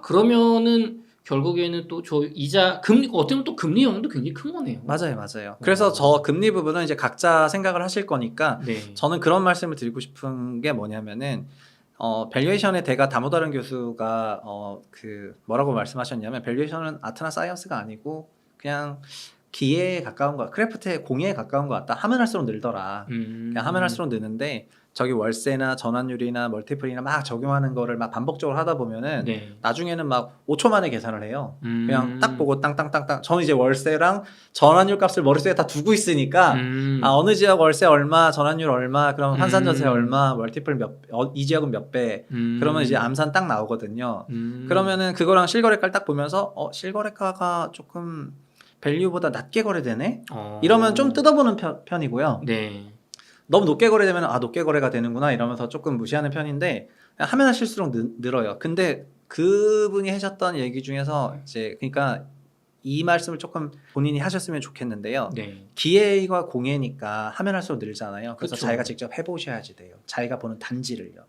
그러면은 결국에는 또 저 이자 금리 어떻게 보면 또 금리 영향도 굉장히 큰 거네요. 맞아요. 그래서 저 금리 부분은 이제 각자 생각을 하실 거니까 네. 저는 그런 말씀을 드리고 싶은 게 뭐냐면은 밸류에이션의 대가 다모다른 교수가 그 뭐라고 말씀하셨냐면 밸류에이션은 아트나 사이언스가 아니고 그냥 기회에 가까운 거, 크래프트의 공예에 가까운 것 같다. 하면 할수록 늘더라. 그냥 하면 할수록 느는데 저기 월세나 전환율이나 멀티플이나 막 적용하는 거를 막 반복적으로 하다 보면은 네. 나중에는 막 5초 만에 계산을 해요. 그냥 딱 보고 땅땅땅땅. 저는 이제 월세랑 전환율 값을 머릿속에 다 두고 있으니까 어느 지역 월세 얼마, 전환율 얼마, 그럼 환산 전세 얼마, 멀티플 이 지역은 몇 배. 그러면 이제 암산 딱 나오거든요. 그러면은 그거랑 실거래가를 딱 보면서 실거래가가 조금 밸류보다 낮게 거래되네? 이러면 좀 뜯어보는 편이고요. 네. 너무 높게 거래되면 높게 거래가 되는구나 이러면서 조금 무시하는 편인데 하면 하실수록 늘어요. 근데 그분이 하셨던 얘기 중에서 이제 그러니까 이 말씀을 조금 본인이 하셨으면 좋겠는데요. 네. 기회가 공예니까 하면 할수록 늘잖아요. 그래서 그쵸. 자기가 직접 해보셔야지 돼요. 자기가 보는 단지를요.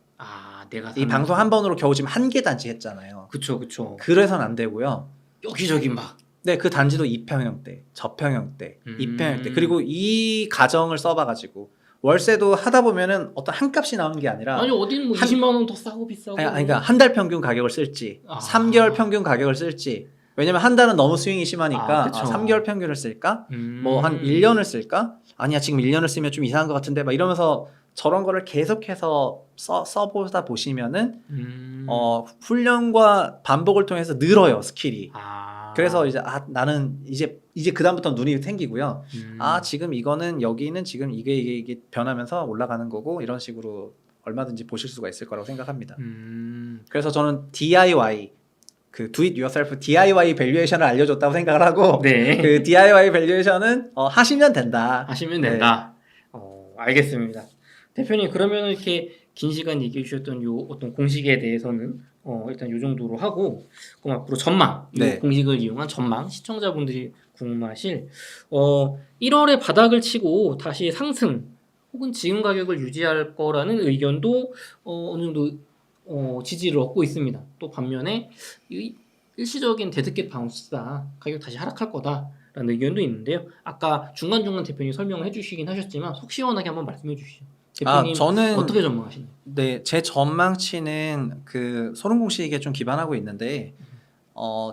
내가 이 방송 한 번으로 겨우 지금 1개 단지 했잖아요. 그쵸. 그래서는 안 되고요. 여기저기 막. 네, 그 단지도 2평형대, 저평형대, 2평형대 그리고 이 가정을 써봐가지고 월세도 하다 보면은 어떤 한 값이 나오는 게 아니라 어디는 뭐 20만 원 더 싸고 비싸고. 그러니까 한 달 평균 가격을 쓸지 3개월 평균 가격을 쓸지 왜냐면 한 달은 너무 스윙이 심하니까 3개월 평균을 쓸까? 뭐 한 1년을 쓸까? 아니야 지금 1년을 쓰면 좀 이상한 것 같은데 막 이러면서 저런 거를 계속해서 써보다 보시면은 훈련과 반복을 통해서 늘어요 스킬이. 그래서 이제 나는 이제 그 다음부터 눈이 생기고요. 지금 이거는 여기는 지금 이게 변하면서 올라가는 거고 이런 식으로 얼마든지 보실 수가 있을 거라고 생각합니다. 그래서 저는 DIY 그 Do It Yourself DIY 밸류에이션을 알려줬다고 생각을 하고 네. 그 DIY 밸류에이션은 하시면 된다. 하시면 된다. 알겠습니다. 대표님 그러면 이렇게 긴 시간 얘기해 주셨던 요 어떤 공식에 대해서는 일단 요 정도로 하고 그럼 앞으로 전망, 이 공식을 이용한 전망 시청자분들이 궁금하실 1월에 바닥을 치고 다시 상승 혹은 지금 가격을 유지할 거라는 의견도 어느 정도 지지를 얻고 있습니다. 또 반면에 일시적인 데드캣 바운스다 가격 다시 하락할 거다라는 의견도 있는데요. 아까 중간중간 대표님 설명을 해주시긴 하셨지만 속 시원하게 한번 말씀해 주시죠. 대표님 저는 어떻게 전망하시나요? 네, 제 전망치는 그 소름 공식에 좀 기반하고 있는데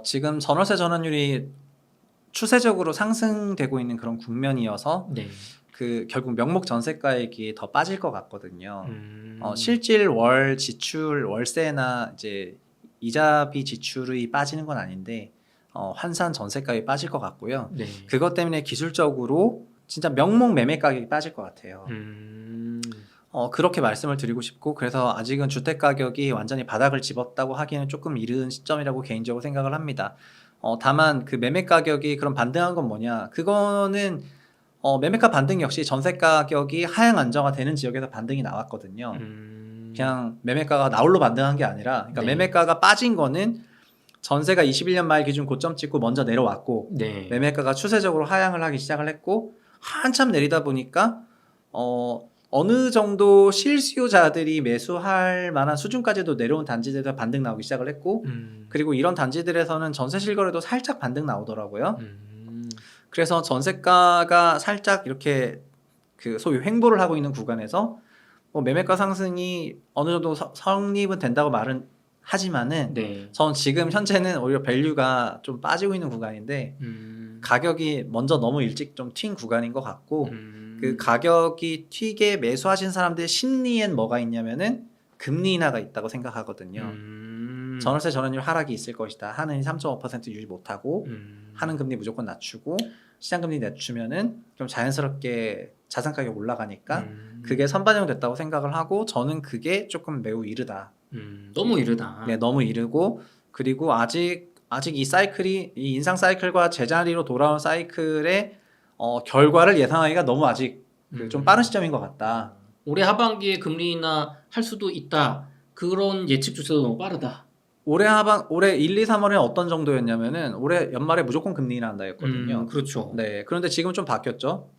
지금 전월세 전환율이 추세적으로 상승되고 있는 그런 국면이어서 네. 그 결국 명목 전세가액이 더 빠질 것 같거든요. 실질 월 지출 월세나 이제 이자비 지출이 빠지는 건 아닌데 환산 전세가액이 빠질 것 같고요. 네. 그것 때문에 기술적으로 진짜 명목 매매 가격이 빠질 것 같아요. 그렇게 말씀을 드리고 싶고 그래서 아직은 주택 가격이 완전히 바닥을 집었다고 하기에는 조금 이른 시점이라고 개인적으로 생각을 합니다. 다만 그 매매 가격이 그럼 반등한 건 뭐냐? 그거는 매매가 반등 역시 전세 가격이 하향 안정화되는 지역에서 반등이 나왔거든요. 그냥 매매가가 나홀로 반등한 게 아니라 그러니까 매매가가 빠진 거는 전세가 21년 말 기준 고점 찍고 먼저 내려왔고 매매가가 추세적으로 하향을 하기 시작을 했고 한참 내리다 보니까 어느 정도 실수요자들이 매수할 만한 수준까지도 내려온 단지들에서 반등 나오기 시작을 했고 그리고 이런 단지들에서는 전세 실거래도 살짝 반등 나오더라고요. 그래서 전세가가 살짝 이렇게 그 소위 횡보를 하고 있는 구간에서 매매가 상승이 어느 정도 성립은 된다고 말은 하지만은 네. 전 지금 현재는 오히려 밸류가 좀 빠지고 있는 구간인데 가격이 먼저 너무 일찍 좀 튄 구간인 것 같고 그 가격이 튀게 매수하신 사람들의 심리엔 뭐가 있냐면은 금리 인하가 있다고 생각하거든요. 전월세 전환율 하락이 있을 것이다. 하는이 3.5% 유지 못하고 하는 금리 무조건 낮추고 시장 금리 낮추면은 좀 자연스럽게 자산 가격 올라가니까 그게 선반영됐다고 생각을 하고 저는 그게 조금 매우 이르다. 너무 이르다. 네, 너무 이르고 그리고 아직 이 사이클이 이 인상 사이클과 제자리로 돌아온 사이클의 결과를 예상하기가 너무 아직 좀 빠른 시점인 것 같다. 올해 하반기에 금리 인하 할 수도 있다. 그런 예측 추세도 너무 빠르다. 올해 1, 2, 3월에 어떤 정도였냐면은 올해 연말에 무조건 금리 인하 한다였거든요. 그렇죠. 네. 그런데 지금은 좀 바뀌었죠.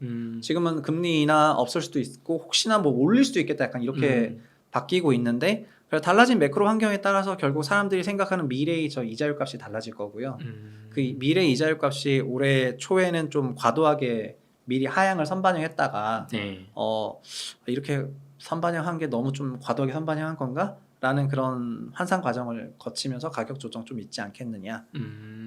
지금은 금리 인하 없을 수도 있고 혹시나 뭐 올릴 수도 있겠다 약간 이렇게 바뀌고 있는데 그래서 달라진 매크로 환경에 따라서 결국 사람들이 생각하는 미래의 저 이자율 값이 달라질 거고요. 그 미래 이자율 값이 올해 초에는 좀 과도하게 미리 하향을 선반영했다가 네. 이렇게 선반영한 게 너무 좀 과도하게 선반영한 건가? 라는 그런 환상 과정을 거치면서 가격 조정 좀 있지 않겠느냐.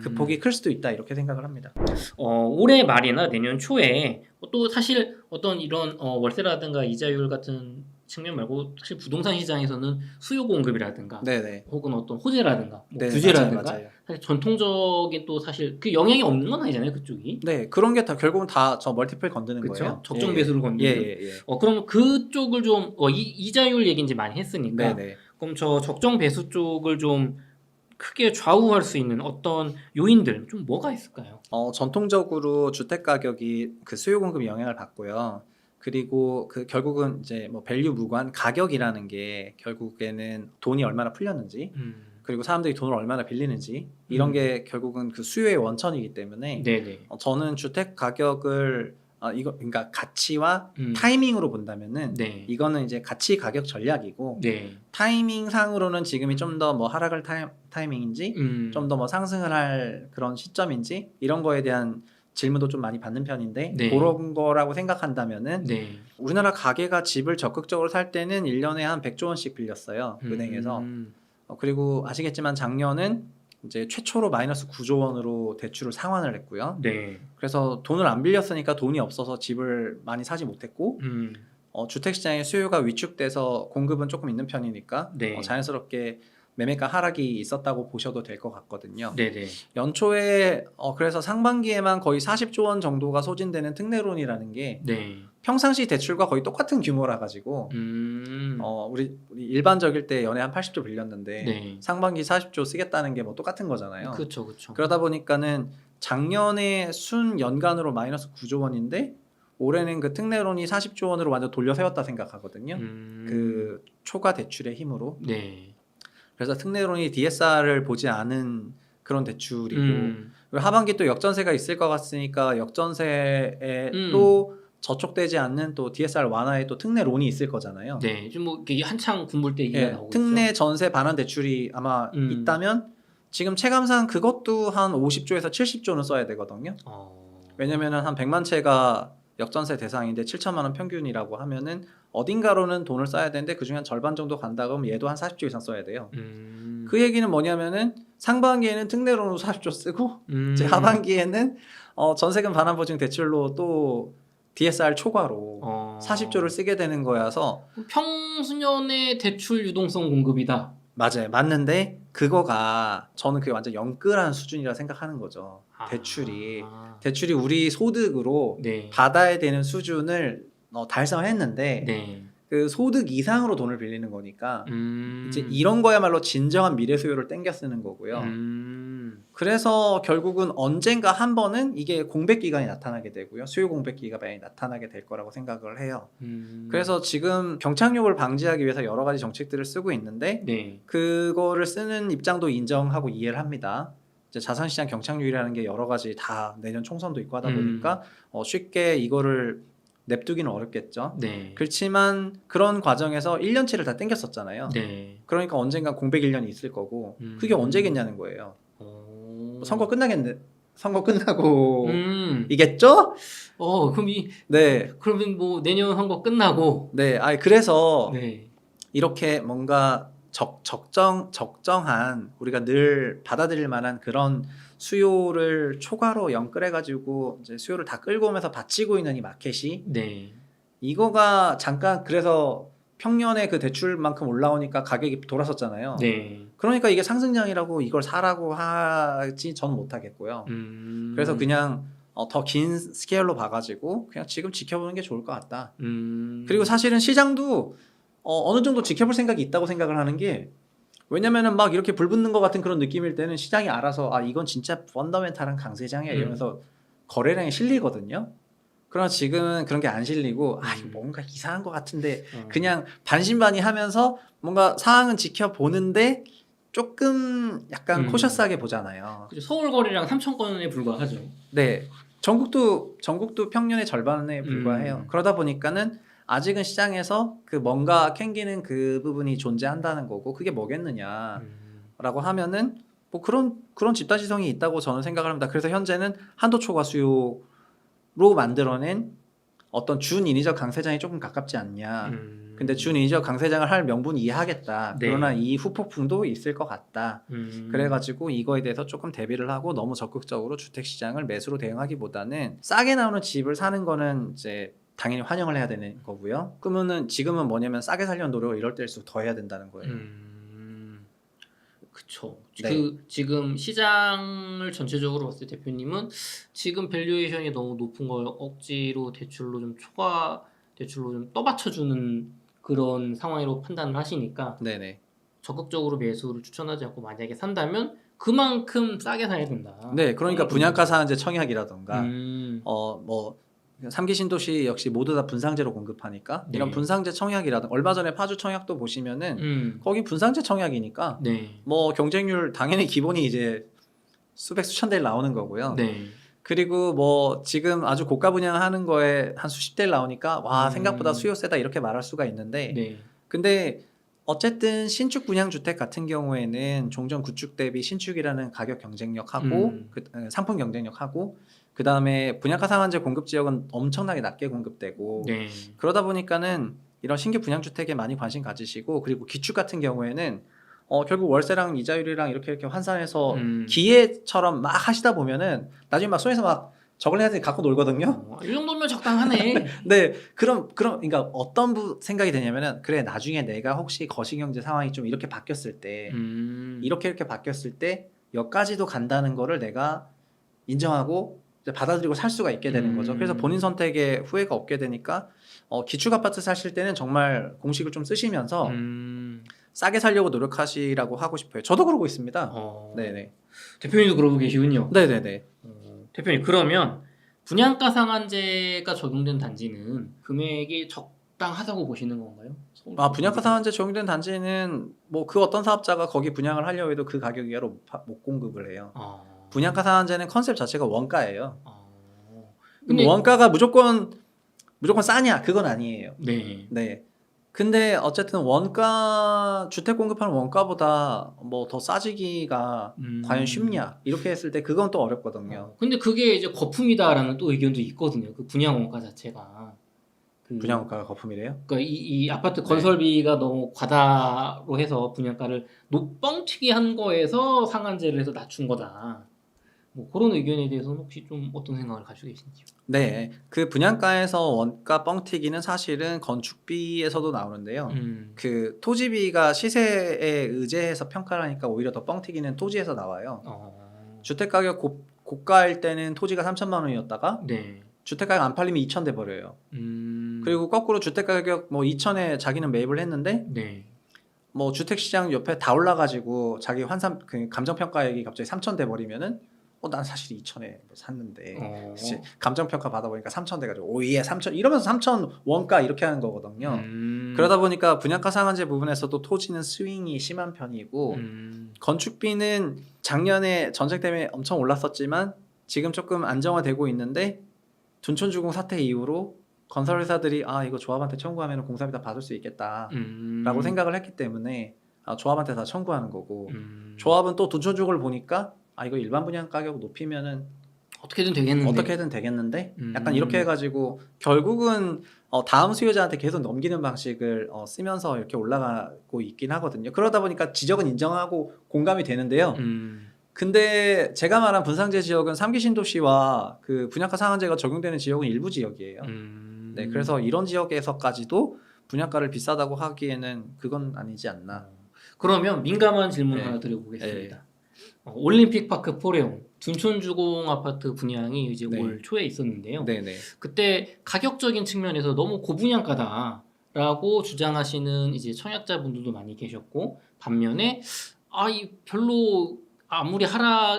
그 폭이 클 수도 있다 이렇게 생각을 합니다. 올해 말이나 내년 초에 또 사실 어떤 이런 월세라든가 이자율 같은 측면 말고 사실 부동산 시장에서는 수요 공급이라든가 네네. 혹은 어떤 호재라든가 뭐 네, 규제라든가 맞아요. 사실 전통적인 또 사실 그 영향이 없는 건 아니잖아요 그쪽이. 네, 그런 게 다 결국은 다 저 멀티플 건드는 그렇죠? 거예요. 적정 배수를 건드는. 예. 그럼 그쪽을 좀 이자율 얘기 이제 많이 했으니까 네네. 그럼 저 적정 배수 쪽을 좀 크게 좌우할 수 있는 어떤 요인들 좀 뭐가 있을까요? 전통적으로 주택 가격이 그 수요 공급이 영향을 받고요. 그리고 그 결국은 이제 뭐 밸류 무관 가격이라는 게 결국에는 돈이 얼마나 풀렸는지 그리고 사람들이 돈을 얼마나 빌리는지 이런 게 결국은 그 수요의 원천이기 때문에 네네. 저는 주택 가격을 그러니까 가치와 음. 타이밍으로 본다면은 네. 이거는 이제 가치 가격 전략이고 네. 타이밍 상으로는 지금이 좀 더 뭐 하락할 타이밍인지 좀 더 뭐 상승을 할 그런 시점인지 이런 거에 대한 질문도 좀 많이 받는 편인데 네. 그런 거라고 생각한다면은 네. 우리나라 가게가 집을 적극적으로 살 때는 1년에 한 100조 원씩 빌렸어요. 은행에서. 그리고 아시겠지만 작년은 이제 최초로 마이너스 9조 원으로 대출을 상환을 했고요. 네. 그래서 돈을 안 빌렸으니까 돈이 없어서 집을 많이 사지 못했고 주택시장의 수요가 위축돼서 공급은 조금 있는 편이니까 네. 자연스럽게 매매가 하락이 있었다고 보셔도 될 것 같거든요. 네네. 연초에 그래서 상반기에만 거의 40조 원 정도가 소진되는 특례론이라는 게 네. 평상시 대출과 거의 똑같은 규모라 가지고 우리 일반적일 때 연에 한 80조 빌렸는데 네. 상반기 40조 쓰겠다는 게 뭐 똑같은 거잖아요. 그렇죠. 그러다 보니까는 작년에 순 연간으로 마이너스 9조 원인데 올해는 그 특례론이 40조 원으로 완전 돌려 세웠다 생각하거든요. 그 초과 대출의 힘으로. 네. 그래서 특례론이 DSR을 보지 않은 그런 대출이고 그리고 하반기 또 역전세가 있을 것 같으니까 역전세에 또 저촉되지 않는 또 DSR 완화에 또 특례론이 있을 거잖아요. 네. 지금 뭐 이게 한창 군불 때 얘기가 나오고 특례 있죠. 전세 반환 대출이 아마 있다면 지금 체감상 그것도 한 50조에서 70조는 써야 되거든요. 왜냐면은 한 100만 채가 역전세 대상인데 7천만 원 평균이라고 하면은 어딘가로는 돈을 써야 되는데 그중에 한 절반 정도 간다 그러면 얘도 한 40조 이상 써야 돼요. 그 얘기는 뭐냐면은 상반기에는 특례론으로 40조 쓰고 이제 하반기에는 전세금 반환 보증 대출로 또 DSR 초과로 40조를 쓰게 되는 거여서 평수년의 대출 유동성 공급이다. 맞아요. 맞는데 그거가 저는 그게 완전 영끌한 수준이라 생각하는 거죠. 대출이 우리 소득으로 네. 받아야 되는 수준을 달성했는데 네. 그 소득 이상으로 돈을 빌리는 거니까 이제 이런 거야말로 진정한 미래 수요를 땡겨 쓰는 거고요. 그래서 결국은 언젠가 한 번은 이게 공백 기간이 나타나게 되고요. 수요 공백 기간이 나타나게 될 거라고 생각을 해요. 그래서 지금 경착륙을 방지하기 위해서 여러 가지 정책들을 쓰고 있는데 네. 그거를 쓰는 입장도 인정하고 이해를 합니다. 이제 자산시장 경착륙이라는 게 여러 가지 다 내년 총선도 있고 하다 보니까 쉽게 이거를 냅두기는 어렵겠죠. 네. 그렇지만 그런 과정에서 1년치를 다 땡겼었잖아요. 네. 그러니까 언젠가 공백 1년이 있을 거고 그게 언제겠냐는 거예요. 선거 끝나고 이겠죠? 그럼 네. 그러면 뭐 내년 선거 끝나고 네. 그래서 네. 이렇게 뭔가 적정한 우리가 늘 받아들일 만한 그런 수요를 초과로 연끌해가지고 이제 수요를 다 끌고 오면서 받치고 있는 이 마켓이 네. 이거가 잠깐 그래서 평년에 그 대출만큼 올라오니까 가격이 돌아섰잖아요. 네. 그러니까 이게 상승장이라고 이걸 사라고 하지 저는 못하겠고요. 그래서 그냥 더 긴 스케일로 봐가지고 그냥 지금 지켜보는 게 좋을 것 같다. 그리고 사실은 시장도 어느 정도 지켜볼 생각이 있다고 생각을 하는 게, 왜냐면은 막 이렇게 불붙는 것 같은 그런 느낌일 때는 시장이 알아서 아 이건 진짜 펀더멘탈한 강세장이야 이러면서 거래량이 실리거든요. 그러나 지금은 그런 게 안 실리고 아 이거 뭔가 이상한 것 같은데 그냥 반신반의하면서 뭔가 상황은 지켜보는데 조금 약간 코셔스하게 보잖아요. 그죠. 서울 거래량 3,000건에 불과하죠. 네, 전국도 평년의 절반에 불과해요. 그러다 보니까는 아직은 시장에서 그 뭔가 캥기는 그 부분이 존재한다는 거고, 그게 뭐겠느냐라고 하면은 뭐 그런 집단지성이 있다고 저는 생각을 합니다. 그래서 현재는 한도 초과 수요로 만들어낸 어떤 준인위적 강세장이 조금 가깝지 않냐. 근데 준인위적 강세장을 할 명분 이해하겠다. 네. 그러나 이 후폭풍도 있을 것 같다. 그래가지고 이거에 대해서 조금 대비를 하고 너무 적극적으로 주택시장을 매수로 대응하기보다는 싸게 나오는 집을 사는 거는 이제 당연히 환영을 해야 되는 거고요. 그러면은 지금은 뭐냐면 싸게 살려는 노력을 이럴 때일수록 더 해야 된다는 거예요. 그쵸. 네. 그 지금 시장을 전체적으로 봤을 때 대표님은 지금 밸류에이션이 너무 높은 걸 억지로 대출로 좀 초과 대출로 좀 떠받쳐주는 그런 상황으로 판단을 하시니까 네네. 적극적으로 매수를 추천하지 않고 만약에 산다면 그만큼 싸게 사야 된다. 네, 그러니까 분양가 상한제 청약이라던가 뭐 3기 신도시 역시 모두 다 분상제로 공급하니까 네. 이런 분상제 청약이라든가 얼마 전에 파주 청약도 보시면은 거기 분상제 청약이니까 네. 뭐 경쟁률 당연히 기본이 이제 수백 수천 대일 나오는 거고요. 네. 그리고 뭐 지금 아주 고가 분양하는 거에 한 수십 대일 나오니까 와 생각보다 수요 세다 이렇게 말할 수가 있는데 네. 근데 어쨌든 신축 분양 주택 같은 경우에는 종전 구축 대비 신축이라는 가격 경쟁력하고 상품 경쟁력하고 그 다음에 분양가 상한제 공급 지역은 엄청나게 낮게 공급되고 네. 그러다 보니까는 이런 신규 분양 주택에 많이 관심 가지시고, 그리고 기축 같은 경우에는 결국 월세랑 이자율이랑 이렇게 환산해서 기회처럼 막 하시다 보면은 나중에 막 손에서 막 저걸 해야 돼 갖고 놀거든요. 이 정도면 적당하네. 네, 그러니까 어떤 생각이 드냐면은 그래 나중에 내가 혹시 거시경제 상황이 좀 이렇게 바뀌었을 때 이렇게 바뀌었을 때 여기까지도 간다는 거를 내가 인정하고 이제 받아들이고 살 수가 있게 되는 거죠. 그래서 본인 선택에 후회가 없게 되니까 기축 아파트 사실 때는 정말 공식을 좀 쓰시면서 싸게 살려고 노력하시라고 하고 싶어요. 저도 그러고 있습니다. 네네. 대표님도 그러고 계시군요. 네네네. 대표님 그러면 분양가 상한제가 적용된 단지는 금액이 적당하다고 보시는 건가요? 분양가 상한제 적용된 단지는 뭐 그 어떤 사업자가 거기 분양을 하려고 해도 그 가격 이하로 못 공급을 해요. 분양가 상한제는 컨셉 자체가 원가예요. 근데 원가가 무조건 싸냐? 그건 아니에요. 네. 네. 근데 어쨌든 원가 주택 공급하는 원가보다 뭐 더 싸지기가 과연 쉽냐? 이렇게 했을 때 그건 또 어렵거든요. 근데 그게 이제 거품이다라는 또 의견도 있거든요. 그 분양 원가 자체가. 분양 원가가 거품이래요? 그러니까 이 아파트 건설비가 너무 과다로 해서 분양가를 뻥튀기 한 거에서 상한제를 해서 낮춘 거다. 뭐 그런 의견에 대해서는 혹시 좀 어떤 생각을 가지고 계신지요? 네, 그 분양가에서 원가 뻥튀기는 사실은 건축비에서도 나오는데요. 그 토지비가 시세에 의제해서 평가를 하니까 오히려 더 뻥튀기는 토지에서 나와요. 주택 가격 고가일 때는 토지가 3천만 원이었다가 네. 주택 가격 안 팔리면 2천 돼 버려요. 그리고 거꾸로 주택 가격 뭐 2천에 자기는 매입을 했는데 네. 뭐 주택 시장 옆에 다 올라가지고 자기 환산 그 감정 평가액이 갑자기 3천 돼 버리면은 난 사실 2천에 샀는데 감정 평가 받아보니까 3천 돼가지고 오예 3천 이러면서 3천 원가 이렇게 하는 거거든요. 그러다 보니까 분양가 상한제 부분에서도 토지는 스윙이 심한 편이고 건축비는 작년에 전쟁 때문에 엄청 올랐었지만 지금 조금 안정화되고 있는데 둔촌주공 사태 이후로 건설회사들이 이거 조합한테 청구하면 공사비 다 받을 수 있겠다라고 생각을 했기 때문에 조합한테 다 청구하는 거고 조합은 또 둔촌주공을 보니까 이거 일반 분양 가격 높이면은 어떻게든 되겠는데 약간 약간 이렇게 해가지고 결국은 다음 수요자한테 계속 넘기는 방식을 쓰면서 이렇게 올라가고 있긴 하거든요. 그러다 보니까 지적은 인정하고 공감이 되는데요. 근데 제가 말한 분상제 지역은 3기 신도시와 그 분양가 상한제가 적용되는 지역은 일부 지역이에요. 네, 그래서 이런 지역에서까지도 분양가를 비싸다고 하기에는 그건 아니지 않나. 그러면 민감한 질문 네. 하나 드려보겠습니다. 올림픽파크 포레옹 둔촌주공 아파트 분양이 이제 네. 올 초에 있었는데요. 네네. 그때 가격적인 측면에서 너무 고분양가다라고 주장하시는 이제 청약자분들도 많이 계셨고, 반면에 이 별로 아무리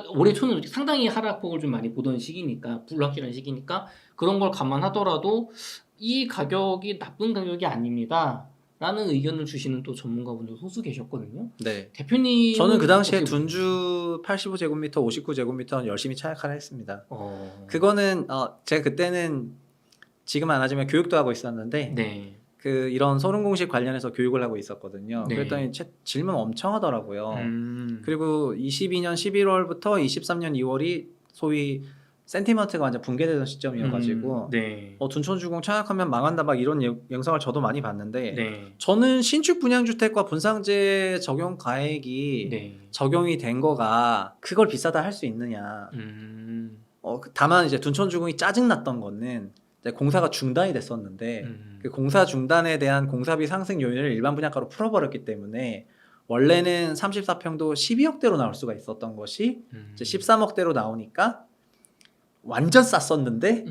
올해 초는 상당히 하락폭을 좀 많이 보던 시기니까, 불확실한 시기니까 그런 걸 감안하더라도 이 가격이 나쁜 가격이 아닙니다 라는 의견을 주시는 또 전문가분들 소수 계셨거든요. 네. 대표님, 저는 그 당시에 어떻게 둔주 85제곱미터, 59제곱미터는 열심히 차약하라 했습니다. 보세요? 그거는 제가 그때는 지금 안 하지만 교육도 하고 있었는데 네. 그 이런 소름 공식 관련해서 교육을 하고 있었거든요. 네. 그랬더니 질문 엄청 하더라고요. 음. 그리고 22년 11월부터 23년 2월이 소위 센티먼트가 완전 붕괴되던 시점이어가지고 네. 둔촌주공 청약하면 망한다 막 이런 영상을 저도 많이 봤는데 네. 저는 신축 분양주택과 분상제 적용 가액이 네. 적용이 된 거가 그걸 비싸다 할 수 있느냐. 다만 이제 둔촌주공이 짜증났던 거는 이제 공사가 중단이 됐었는데 그 공사 중단에 대한 공사비 상승 요인을 일반 분양가로 풀어버렸기 때문에 원래는 34평도 12억대로 나올 수가 있었던 것이 이제 13억대로 나오니까 완전 쌌었는데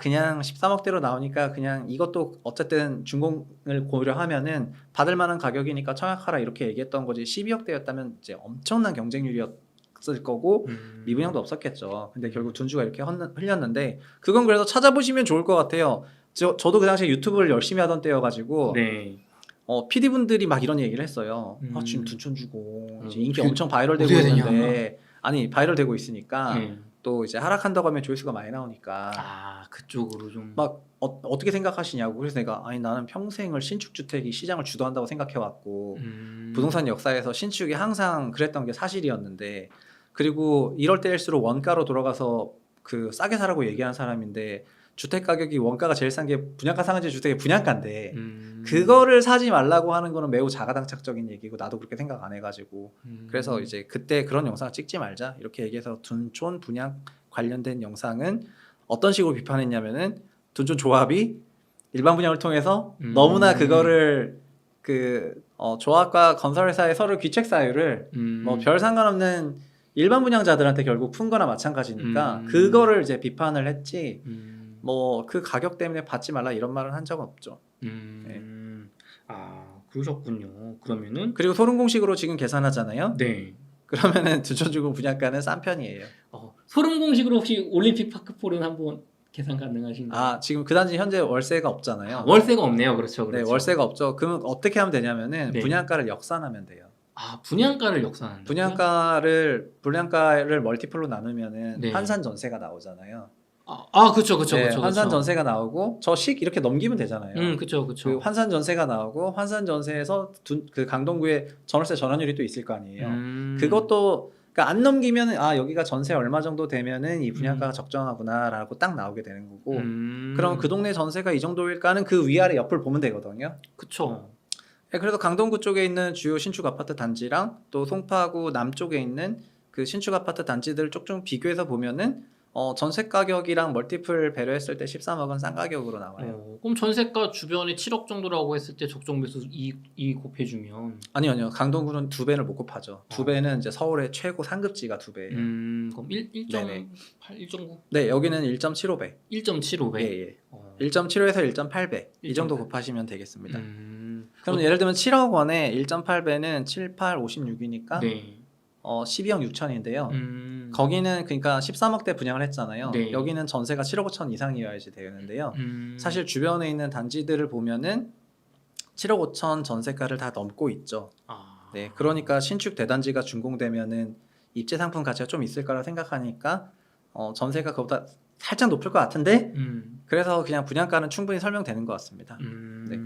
그냥 13억대로 나오니까 그냥 이것도 어쨌든 준공을 고려하면은 받을 만한 가격이니까 청약하라 이렇게 얘기했던 거지. 12억대였다면 이제 엄청난 경쟁률이었을 거고 미분양도 없었겠죠. 근데 결국 둔주가 이렇게 흘렸는데 그건 그래서 찾아보시면 좋을 것 같아요. 저도 그 당시에 유튜브를 열심히 하던 때여가지고 네. PD분들이 막 이런 얘기를 했어요. 지금 둔촌주공 이제 인기 엄청 바이럴되고 어떻게 되냐. 있는데 아니 바이럴되고 있으니까 네. 또 이제 하락한다고 하면 조회수가 많이 나오니까 그쪽으로 좀 막 어떻게 생각하시냐고. 그래서 내가 나는 평생을 신축주택이 시장을 주도한다고 생각해왔고 부동산 역사에서 신축이 항상 그랬던 게 사실이었는데 그리고 이럴 때일수록 원가로 돌아가서 그 싸게 사라고 얘기하는 사람인데 주택 가격이 원가가 제일 싼 게 분양가 상한제 주택의 분양가인데 그거를 사지 말라고 하는 거는 매우 자가당착적인 얘기고 나도 그렇게 생각 안 해가지고 그래서 이제 그때 그런 영상을 찍지 말자 이렇게 얘기해서 둔촌 분양 관련된 영상은 어떤 식으로 비판했냐면은 둔촌 조합이 일반 분양을 통해서 너무나 그거를 조합과 건설회사의 서로 귀책 사유를 뭐 별 상관없는 일반 분양자들한테 결국 푼 거나 마찬가지니까 그거를 이제 비판을 했지 뭐 그 가격 때문에 받지 말라 이런 말은 한 적은 없죠. 네. 그러셨군요. 그러면은 그리고 소름 공식으로 지금 계산하잖아요. 네. 그러면은 둔촌주공 분양가는 싼 편이에요. 소름 공식으로 혹시 올림픽 파크 포렌 한번 계산 가능하신가요? 지금 그 단지 현재 월세가 없잖아요. 월세가 없네요. 그렇죠. 네, 월세가 없죠. 그러면 어떻게 하면 되냐면은 네. 분양가를 역산하면 돼요. 분양가를 역산한다고요? 분양가를 멀티플로 나누면은 네. 환산 전세가 나오잖아요. 그렇죠. 네, 환산 전세가 나오고 저식 이렇게 넘기면 되잖아요. 그렇죠. 그 환산 전세가 나오고 환산 전세에서 그 강동구에 전월세 전환율이 또 있을 거 아니에요. 그것도 그러니까 안 넘기면 여기가 전세 얼마 정도 되면은 이 분양가가 적정하구나라고 딱 나오게 되는 거고. 그럼 그 동네 전세가 이 정도일까는 그 위아래 옆을 보면 되거든요. 그렇죠. 네, 그래서 강동구 쪽에 있는 주요 신축 아파트 단지랑 또 송파구 남쪽에 있는 그 신축 아파트 단지들 쪽좀 비교해서 보면은 전세 가격이랑 멀티플 배려했을 때 13억은 싼 가격으로 나와요. 그럼 전세가 주변에 7억 정도라고 했을 때 적정 매수 2 곱해주면 아니요. 강동구는 2배를 못 곱하죠. 2배는 이제 서울의 최고 상급지가 2배예요. 그럼 1.8, 네네. 1.9? 네, 여기는 1.75배. 1.75배. 예. 1.75에서 1.8배. 이 정도 1.8. 곱하시면 되겠습니다. 그럼 예를 들면 7억 원에 1.8배는 7, 8, 56이니까 네. 12억 6천인데요. 거기는 그러니까 13억대 분양을 했잖아요. 네. 여기는 전세가 7억 5천 이상이어야지 되는데요. 사실 주변에 있는 단지들을 보면은 7억 5천 전세가를 다 넘고 있죠. 네, 그러니까 신축 대단지가 준공되면은 입지 상품 가치가 좀 있을 거라 생각하니까 전세가 그보다 살짝 높을 것 같은데 그래서 그냥 분양가는 충분히 설명되는 것 같습니다. 네.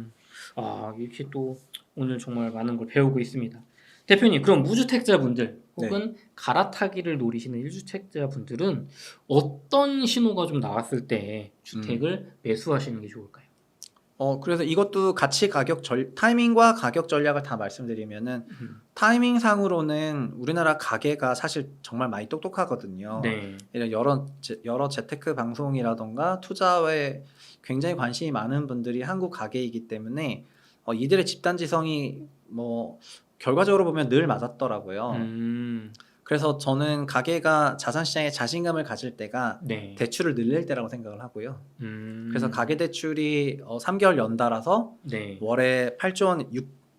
이렇게 또 오늘 정말 많은 걸 배우고 있습니다. 대표님, 그럼 무주택자분들 혹은 갈아타기를 노리시는 1주택자분들은 어떤 신호가 좀 나왔을 때 주택을 매수하시는 게 좋을까요? 그래서 이것도 같이 타이밍과 가격 전략을 다 말씀드리면은 타이밍 상으로는 우리나라 가게가 사실 정말 많이 똑똑하거든요. 네. 이런 여러 재테크 방송이라던가 투자에 굉장히 관심이 많은 분들이 한국 가게이기 때문에 이들의 집단지성이 뭐 결과적으로 보면 늘 맞았더라고요. 그래서 저는 가게가 자산시장에 자신감을 가질 때가 네. 대출을 늘릴 때라고 생각을 하고요. 그래서 가계 대출이 3개월 연달아서 네. 월에 8조 원,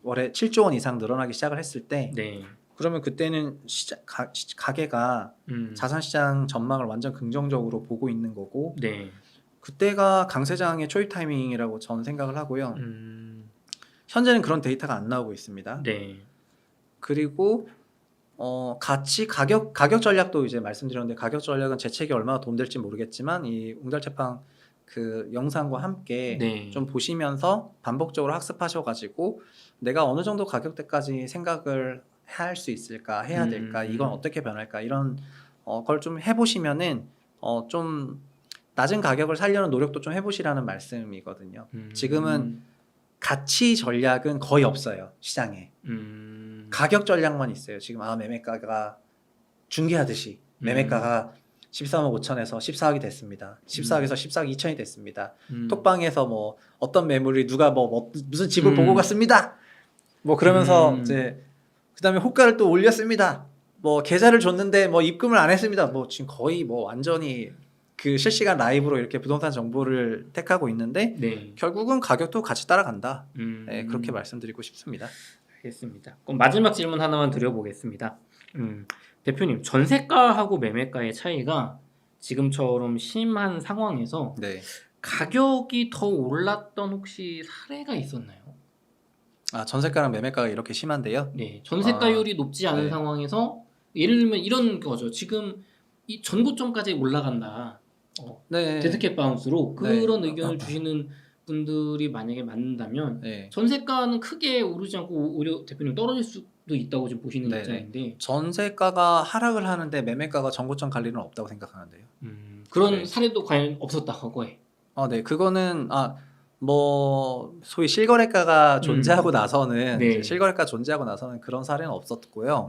월에 7조 원 이상 늘어나기 시작을 했을 때 네. 그러면 그때는 가게가 자산시장 전망을 완전 긍정적으로 보고 있는 거고 네. 그때가 강세장의 초입 타이밍이라고 저는 생각을 하고요. 현재는 그런 데이터가 안 나오고 있습니다. 네. 그리고 같이 가격 전략도 이제 말씀드렸는데 가격 전략은 제 책이 얼마나 도움될지 모르겠지만 이 웅달채빵 그 영상과 함께 네. 좀 보시면서 반복적으로 학습하셔가지고 내가 어느 정도 가격대까지 생각을 할 수 있을까, 해야 될까, 이건 어떻게 변할까 이런 걸 좀 해보시면은 좀 낮은 가격을 살려는 노력도 좀 해보시라는 말씀이거든요. 지금은 가치 전략은 거의 없어요 시장에. 가격 전략만 있어요. 지금 매매가가 중계하듯이 매매가가 13억 5천에서 14억이 됐습니다. 14억에서 14억 2천이 됐습니다. 톡방에서 뭐 어떤 매물이 누가 무슨 집을 보고 갔습니다. 뭐 그러면서 이제 그다음에 호가를 또 올렸습니다. 뭐 계좌를 줬는데 뭐 입금을 안 했습니다. 뭐 지금 거의 뭐 완전히 그 실시간 라이브로 이렇게 부동산 정보를 택하고 있는데 네. 결국은 가격도 같이 따라간다. 네, 그렇게 말씀드리고 싶습니다. 알겠습니다. 그럼 마지막 질문 하나만 드려보겠습니다. 대표님, 전세가하고 매매가의 차이가 지금처럼 심한 상황에서 네. 가격이 더 올랐던 혹시 사례가 있었나요? 전세가랑 매매가가 이렇게 심한데요? 네, 전세가율이 높지 않은 네. 상황에서 예를 들면 이런 거죠. 지금 이 전고점까지 올라간다. 네. 데드캣 바운스로 그런 네. 의견을 주시는 분들이 만약에 맞는다면 네. 전세가는 크게 오르지 않고 오히려 대표님 떨어질 수도 있다고 지금 보시는 네네. 입장인데 전세가가 하락을 하는데 매매가가 전고점 갈 일은 없다고 생각하는데요. 그런 네. 사례도 과연 없었다 과거에. 네, 그거는 뭐 소위 실거래가가 존재하고 나서는 네. 이제 실거래가 존재하고 나서는 그런 사례는 없었고요.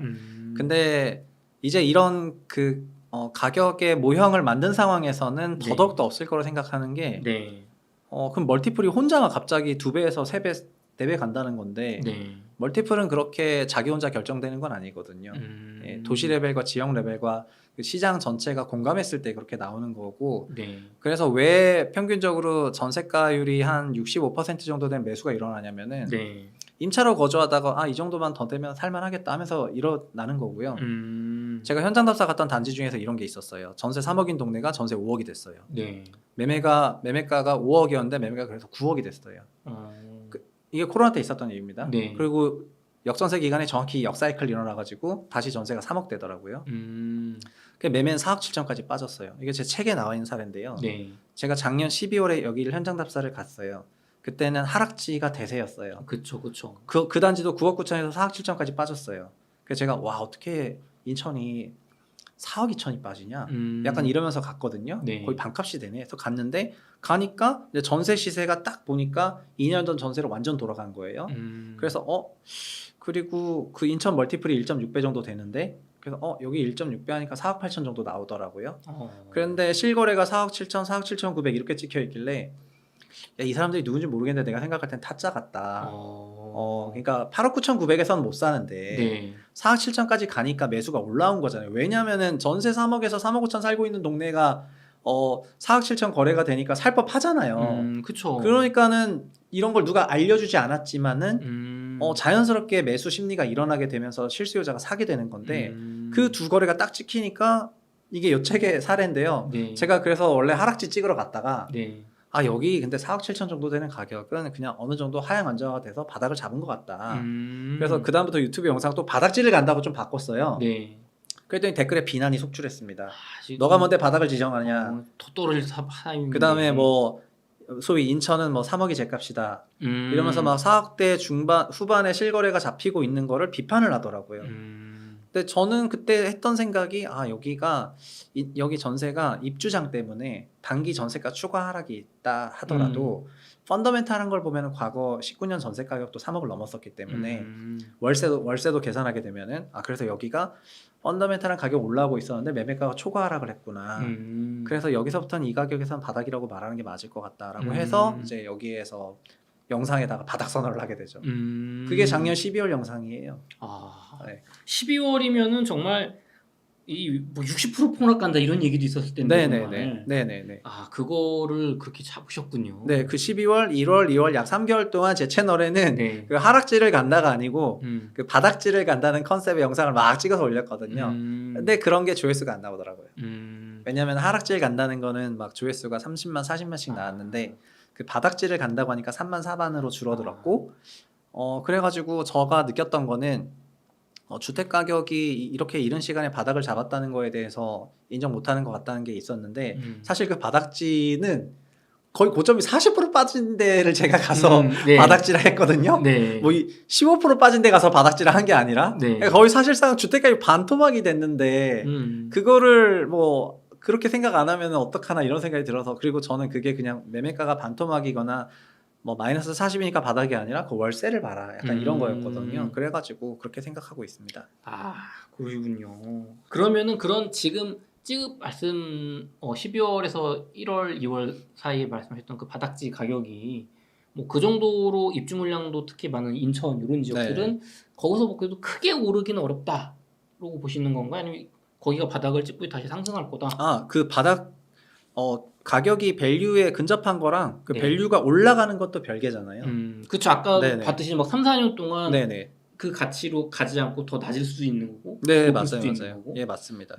근데 이제 이런 그 가격의 모형을 만든 상황에서는 네. 더더욱더 없을 거로 생각하는 게 네. 그럼 멀티플이 혼자가 갑자기 2배에서 3배, 4배 간다는 건데 네. 멀티플은 그렇게 자기 혼자 결정되는 건 아니거든요. 예, 도시 레벨과 지역 레벨과 그 시장 전체가 공감했을 때 그렇게 나오는 거고 네. 그래서 왜 평균적으로 전세가율이 한 65% 정도 된 매수가 일어나냐면은 네. 임차로 거주하다가 이 정도만 더 되면 살만하겠다 하면서 일어나는 거고요. 제가 현장 답사 갔던 단지 중에서 이런 게 있었어요. 전세 3억인 동네가 전세 5억이 됐어요. 네. 매매가가 5억이었는데 매매가 그래서 9억이 됐어요. 이게 코로나 때 있었던 일입니다. 네. 그리고 역전세 기간에 정확히 역사이클 일어나가지고 다시 전세가 3억 되더라고요. 매매는 4억 7천까지 빠졌어요. 이게 제 책에 나와 있는 사례인데요. 네. 제가 작년 12월에 여기를 현장 답사를 갔어요. 그때는 하락지가 대세였어요. 그쵸. 그 단지도 9억 9천에서 4억 7천까지 빠졌어요. 그래서 제가 어떻게 인천이 4억 2천이 빠지냐? 약간 이러면서 갔거든요. 네. 거의 반값이 되네. 그래서 갔는데 가니까 이제 전세 시세가 딱 보니까 2년 전 전세로 완전 돌아간 거예요. 그래서 그리고 그 인천 멀티플이 1.6배 정도 되는데 그래서 여기 1.6배 하니까 4억 8천 정도 나오더라고요. 그런데 실거래가 4억 7천, 4억 7천 9백 이렇게 찍혀 있길래 이 사람들이 누군지 모르겠는데 내가 생각할 땐 타짜 같다. 그러니까 8억 9천 9백에서는 못 사는데 네. 4억 7천까지 가니까 매수가 올라온 거잖아요. 왜냐면은 전세 3억에서 3억 5천 살고 있는 동네가 4억 7천 거래가 되니까 살 법하잖아요. 그쵸. 그러니까는 이런 걸 누가 알려주지 않았지만은 자연스럽게 매수 심리가 일어나게 되면서 실수요자가 사게 되는 건데 그 두 거래가 딱 찍히니까 이게 요 책의 사례인데요. 네. 제가 그래서 원래 하락지 찍으러 갔다가 네. 여기 근데 4억 7천 정도 되는 가격은 그냥 어느 정도 하향 안정화가 돼서 바닥을 잡은 것 같다. 그래서 그 다음부터 유튜브 영상 또 바닥질을 간다고 좀 바꿨어요. 네. 그랬더니 댓글에 비난이 속출했습니다. 너가 뭔데 바닥을 지정하냐. 더 떨어질 타임인데. 그 다음에 뭐 소위 인천은 뭐 3억이 제값이다. 이러면서 막 4억대 후반에 실거래가 잡히고 있는 거를 비판을 하더라고요. 근데 저는 그때 했던 생각이 여기가 여기 전세가 입주장 때문에 단기 전세가 추가 하락이 있다 하더라도 펀더멘탈한 걸 보면 과거 19년 전세 가격도 3억을 넘었었기 때문에 월세도 계산하게 되면은 그래서 여기가 펀더멘탈한 가격 올라오고 있었는데 매매가가 초과 하락을 했구나. 그래서 여기서부터는 이 가격에선 바닥이라고 말하는 게 맞을 것 같다라고 해서 이제 여기에서 영상에다가 바닥 선언을 하게 되죠. 그게 작년 12월 영상이에요. 네. 12월이면은 정말 뭐 60% 폭락간다 이런 얘기도 있었을 텐데. 네네네. 그거를 그렇게 잡으셨군요. 네, 그 12월, 1월, 2월 약 3개월 동안 제 채널에는 그 하락지를 간다가 아니고 그 바닥지를 간다는 컨셉의 영상을 막 찍어서 올렸거든요. 근데 그런 게 조회수가 안 나오더라고요. 왜냐면 하락지를 간다는 거는 막 조회수가 30만, 40만씩 나왔는데 그 바닥지를 간다고 하니까 3만, 4만으로 줄어들었고 그래가지고 제가 느꼈던 거는 주택 가격이 이렇게 이른 시간에 바닥을 잡았다는 거에 대해서 인정 못하는 것 같다는 게 있었는데 사실 그 바닥지는 거의 고점이 40% 빠진 데를 제가 가서 바닥지를 했거든요. 뭐 15% 빠진 데 가서 바닥지를 한 게 아니라 거의 사실상 주택 가격이 반토막이 됐는데 그거를 뭐 그렇게 생각 안 하면 어떡하나 이런 생각이 들어서 그리고 저는 그게 그냥 매매가가 반토막이거나 뭐 마이너스 40이니까 바닥이 아니라 그 월세를 봐라 약간 이런 거였거든요. 그래가지고 그렇게 생각하고 있습니다. 그러시군요. 그러면은 그런 지금 말씀 12월에서 1월, 2월 사이에 말씀하셨던 그 바닥지 가격이 뭐 그 정도로 입주 물량도 특히 많은 인천 이런 지역들은 거기서 뭐 그래도 크게 오르기는 어렵다라고 보시는 건가요? 아니면 거기가 바닥을 찍고 다시 상승할 거다? 그 바닥 가격이 밸류에 근접한 거랑 그 밸류가 올라가는 것도 별개잖아요. 그렇죠. 아까 봤듯이 막 3, 4년 동안 그 가치로 가지 않고 더 낮을 수 있는 거고. 네, 맞아요. 예, 맞습니다.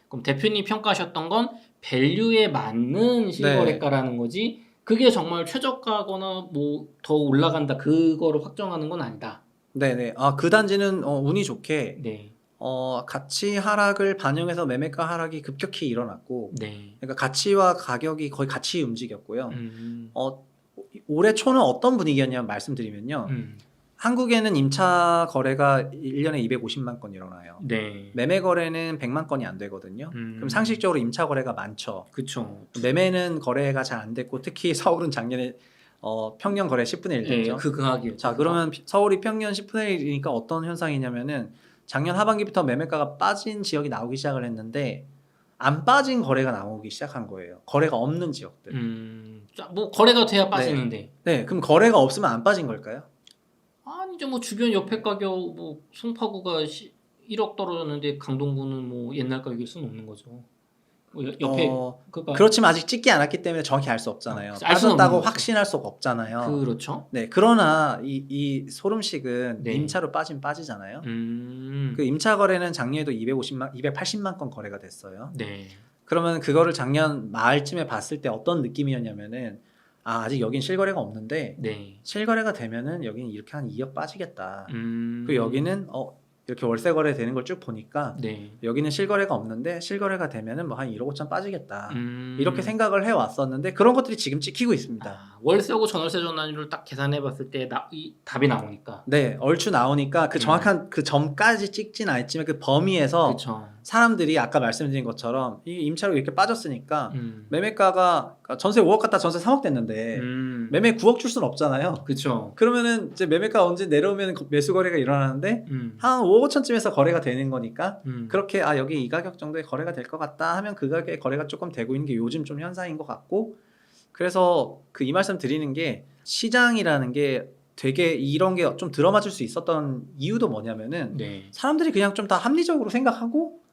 그럼 대표님 평가하셨던 건 밸류에 맞는 실거래가라는 거지. 그게 정말 최저가거나 뭐 더 올라간다 그거를 확정하는 건 아니다. 네네. 그 단지는 운이 좋게 가치 하락을 반영해서 매매가 하락이 급격히 일어났고, 그러니까 가치와 가격이 거의 같이 움직였고요. 올해 초는 어떤 분위기였냐면 말씀드리면요. 한국에는 임차 거래가 1년에 250만 건 일어나요. 매매 거래는 100만 건이 안 되거든요. 그럼 상식적으로 임차 거래가 많죠. 그렇죠. 매매는 거래가 잘 안 됐고 특히 서울은 작년에 평년 거래 10분의 1 됐죠. 극악이었죠. 자, 그러면 서울이 평년 10분의 1이니까 어떤 현상이냐면은 작년 하반기부터 매매가가 빠진 지역이 나오기 시작을 했는데 안 빠진 거래가 나오기 시작한 거예요. 거래가 없는 지역들. 뭐 거래가 돼야 빠지는데. 그럼 거래가 없으면 안 빠진 걸까요? 아니죠. 뭐 주변 옆에 가격 뭐 송파구가 1억 떨어졌는데 강동구는 뭐 옛날 가격일 수는 없는 거죠. 뭐 옆에 그렇지만 아직 찍지 않았기 때문에 정확히 알 수 없잖아요. 빠졌다고 확신할 수가 없잖아요. 그렇죠. 그러나 이 소름식은 임차로 빠지잖아요. 그 임차 거래는 작년에도 280만 건 거래가 됐어요. 그러면 그거를 작년 말쯤에 봤을 때 어떤 느낌이었냐면은 아직 여긴 실거래가 없는데 실거래가 되면은 여기는 이렇게 한 2억 빠지겠다. 그리고 여기는 이렇게 월세 거래 되는 걸 쭉 보니까 여기는 실거래가 없는데 실거래가 되면은 뭐 한 1억 5천 빠지겠다. 이렇게 생각을 해왔었는데 그런 것들이 지금 찍히고 있습니다. 월세하고 전월세 전환율을 딱 계산해봤을 때 이 답이 나오니까. 얼추 나오니까 그 정확한 그 점까지 찍진 않지만 그 범위에서 사람들이 아까 말씀드린 것처럼 이 임차로 이렇게 빠졌으니까 매매가가 전세 5억 갔다 전세 3억 됐는데 매매 9억 줄 수는 없잖아요. 그러면은 이제 매매가 언제 내려오면 매수 거래가 일어나는데 한 5억 5천쯤에서 거래가 되는 거니까 그렇게 여기 이 가격 정도의 거래가 될 것 같다 하면 그 가격에 거래가 조금 되고 있는 게 요즘 좀 현상인 것 같고 그래서 이 말씀 드리는 게 시장이라는 게 되게 이런 게 좀 들어맞을 수 있었던 이유도 뭐냐면은 사람들이 그냥 좀 다 합리적으로 생각하고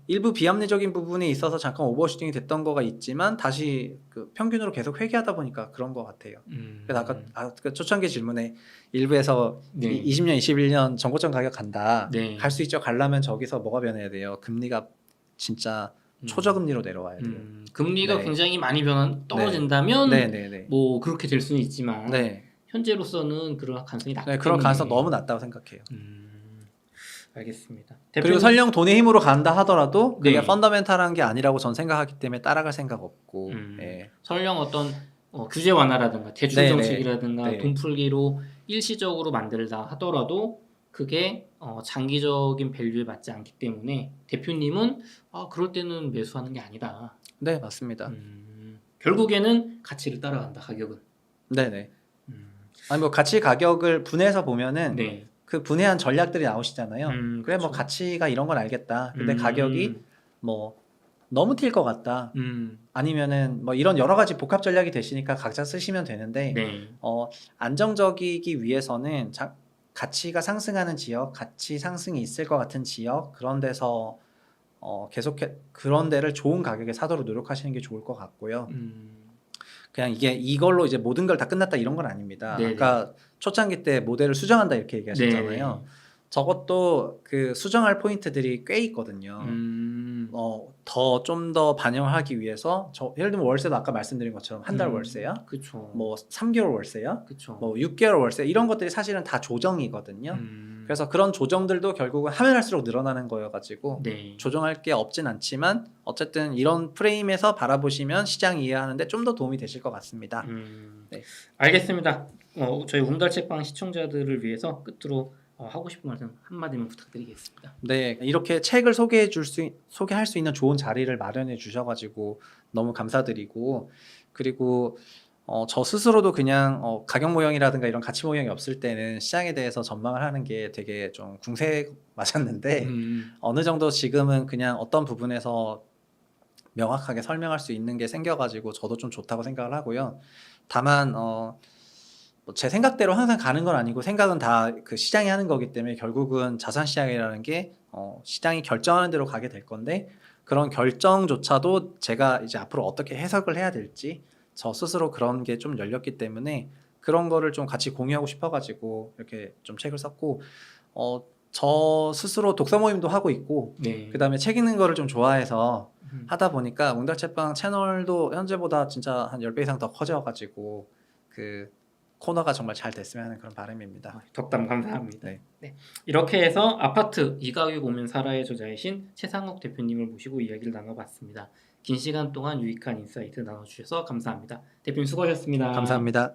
일부 비합리적인 부분에 있어서 잠깐 오버슈팅이 됐던 거가 있지만 다시 그 평균으로 계속 회귀하다 보니까 그런 것 같아요. 그래서 아까 초창기 질문에 일부에서 20년, 21년 정고점 가격 간다. 갈 수 있죠. 가려면 저기서 뭐가 변해야 돼요? 금리가 진짜 초저금리로 내려와야 돼요. 금리가 굉장히 많이 떨어진다면 뭐 그렇게 될 수는 있지만 현재로서는 그런 가능성이 낮기 때문에 그런 가능성 너무 낮다고 생각해요. 알겠습니다. 그리고 설령 돈의 힘으로 간다 하더라도 그게 펀더멘탈한 게 아니라고 전 생각하기 때문에 따라갈 생각 없고 설령 어떤 규제 완화라든가 대출 정책이라든가 돈 풀기로 일시적으로 만들다 하더라도 그게 장기적인 밸류에 맞지 않기 때문에 대표님은 그럴 때는 매수하는 게 아니다. 네, 맞습니다. 결국에는 가치를 따라간다, 가격은. 네네. 아니 뭐 가치 가격을 분해해서 보면은 네. 그 분해한 전략들이 나오시잖아요. 그래 뭐 그쵸. 가치가 이런 건 알겠다. 근데 가격이 뭐 너무 튈 것 같다. 아니면은 뭐 이런 여러 가지 복합 전략이 되시니까 각자 쓰시면 되는데 네. 안정적이기 위해서는 가치가 상승하는 지역, 가치 상승이 있을 것 같은 지역 그런 데서 계속해 그런 데를 좋은 가격에 사도록 노력하시는 게 좋을 것 같고요. 그냥 이걸로 이제 모든 걸 다 끝났다 이런 건 아닙니다. 네네. 아까 초창기 때 모델을 수정한다 이렇게 얘기하셨잖아요. 네. 저것도 그 수정할 포인트들이 꽤 있거든요. 좀 더 반영하기 위해서 예를 들면 월세도 아까 말씀드린 것처럼 한 달 월세야, 그쵸. 뭐 3개월 월세야, 그쵸. 뭐 6개월 월세 이런 것들이 사실은 다 조정이거든요. 그래서 그런 조정들도 결국은 하면 할수록 늘어나는 거여가지고 네. 조정할 게 없진 않지만 어쨌든 이런 프레임에서 바라보시면 시장 이해하는데 좀 더 도움이 되실 것 같습니다. 네. 알겠습니다. 저희 웅달책방 시청자들을 위해서 끝으로 하고 싶은 말씀 한마디만 부탁드리겠습니다. 네, 이렇게 책을 소개할 수 있는 좋은 자리를 마련해 주셔가지고 너무 감사드리고, 그리고 저 스스로도 그냥 가격 모형이라든가 이런 가치 모형이 없을 때는 시장에 대해서 전망을 하는 게 되게 좀 궁세 맞았는데 어느 정도 지금은 그냥 어떤 부분에서 명확하게 설명할 수 있는 게 생겨가지고 저도 좀 좋다고 생각을 하고요. 다만 제 생각대로 항상 가는 건 아니고 생각은 다 그 시장이 하는 거기 때문에 결국은 자산 시장이라는 게 시장이 결정하는 대로 가게 될 건데 그런 결정조차도 제가 이제 앞으로 어떻게 해석을 해야 될지 저 스스로 그런 게 좀 열렸기 때문에 그런 거를 좀 같이 공유하고 싶어가지고 이렇게 좀 책을 썼고 저 스스로 독서 모임도 하고 있고 네. 그다음에 책 읽는 거를 좀 좋아해서 하다 보니까 웅달책방 채널도 현재보다 진짜 한 10배 이상 더 커져가지고 그 코너가 정말 잘 됐으면 하는 그런 바람입니다. 덕담 감사합니다. 네. 네. 이렇게 해서 아파트 이가격 오면 살아의 저자이신 최상욱 대표님을 모시고 이야기를 나눠봤습니다. 긴 시간 동안 유익한 인사이트 나눠주셔서 감사합니다. 대표님 수고하셨습니다. 감사합니다.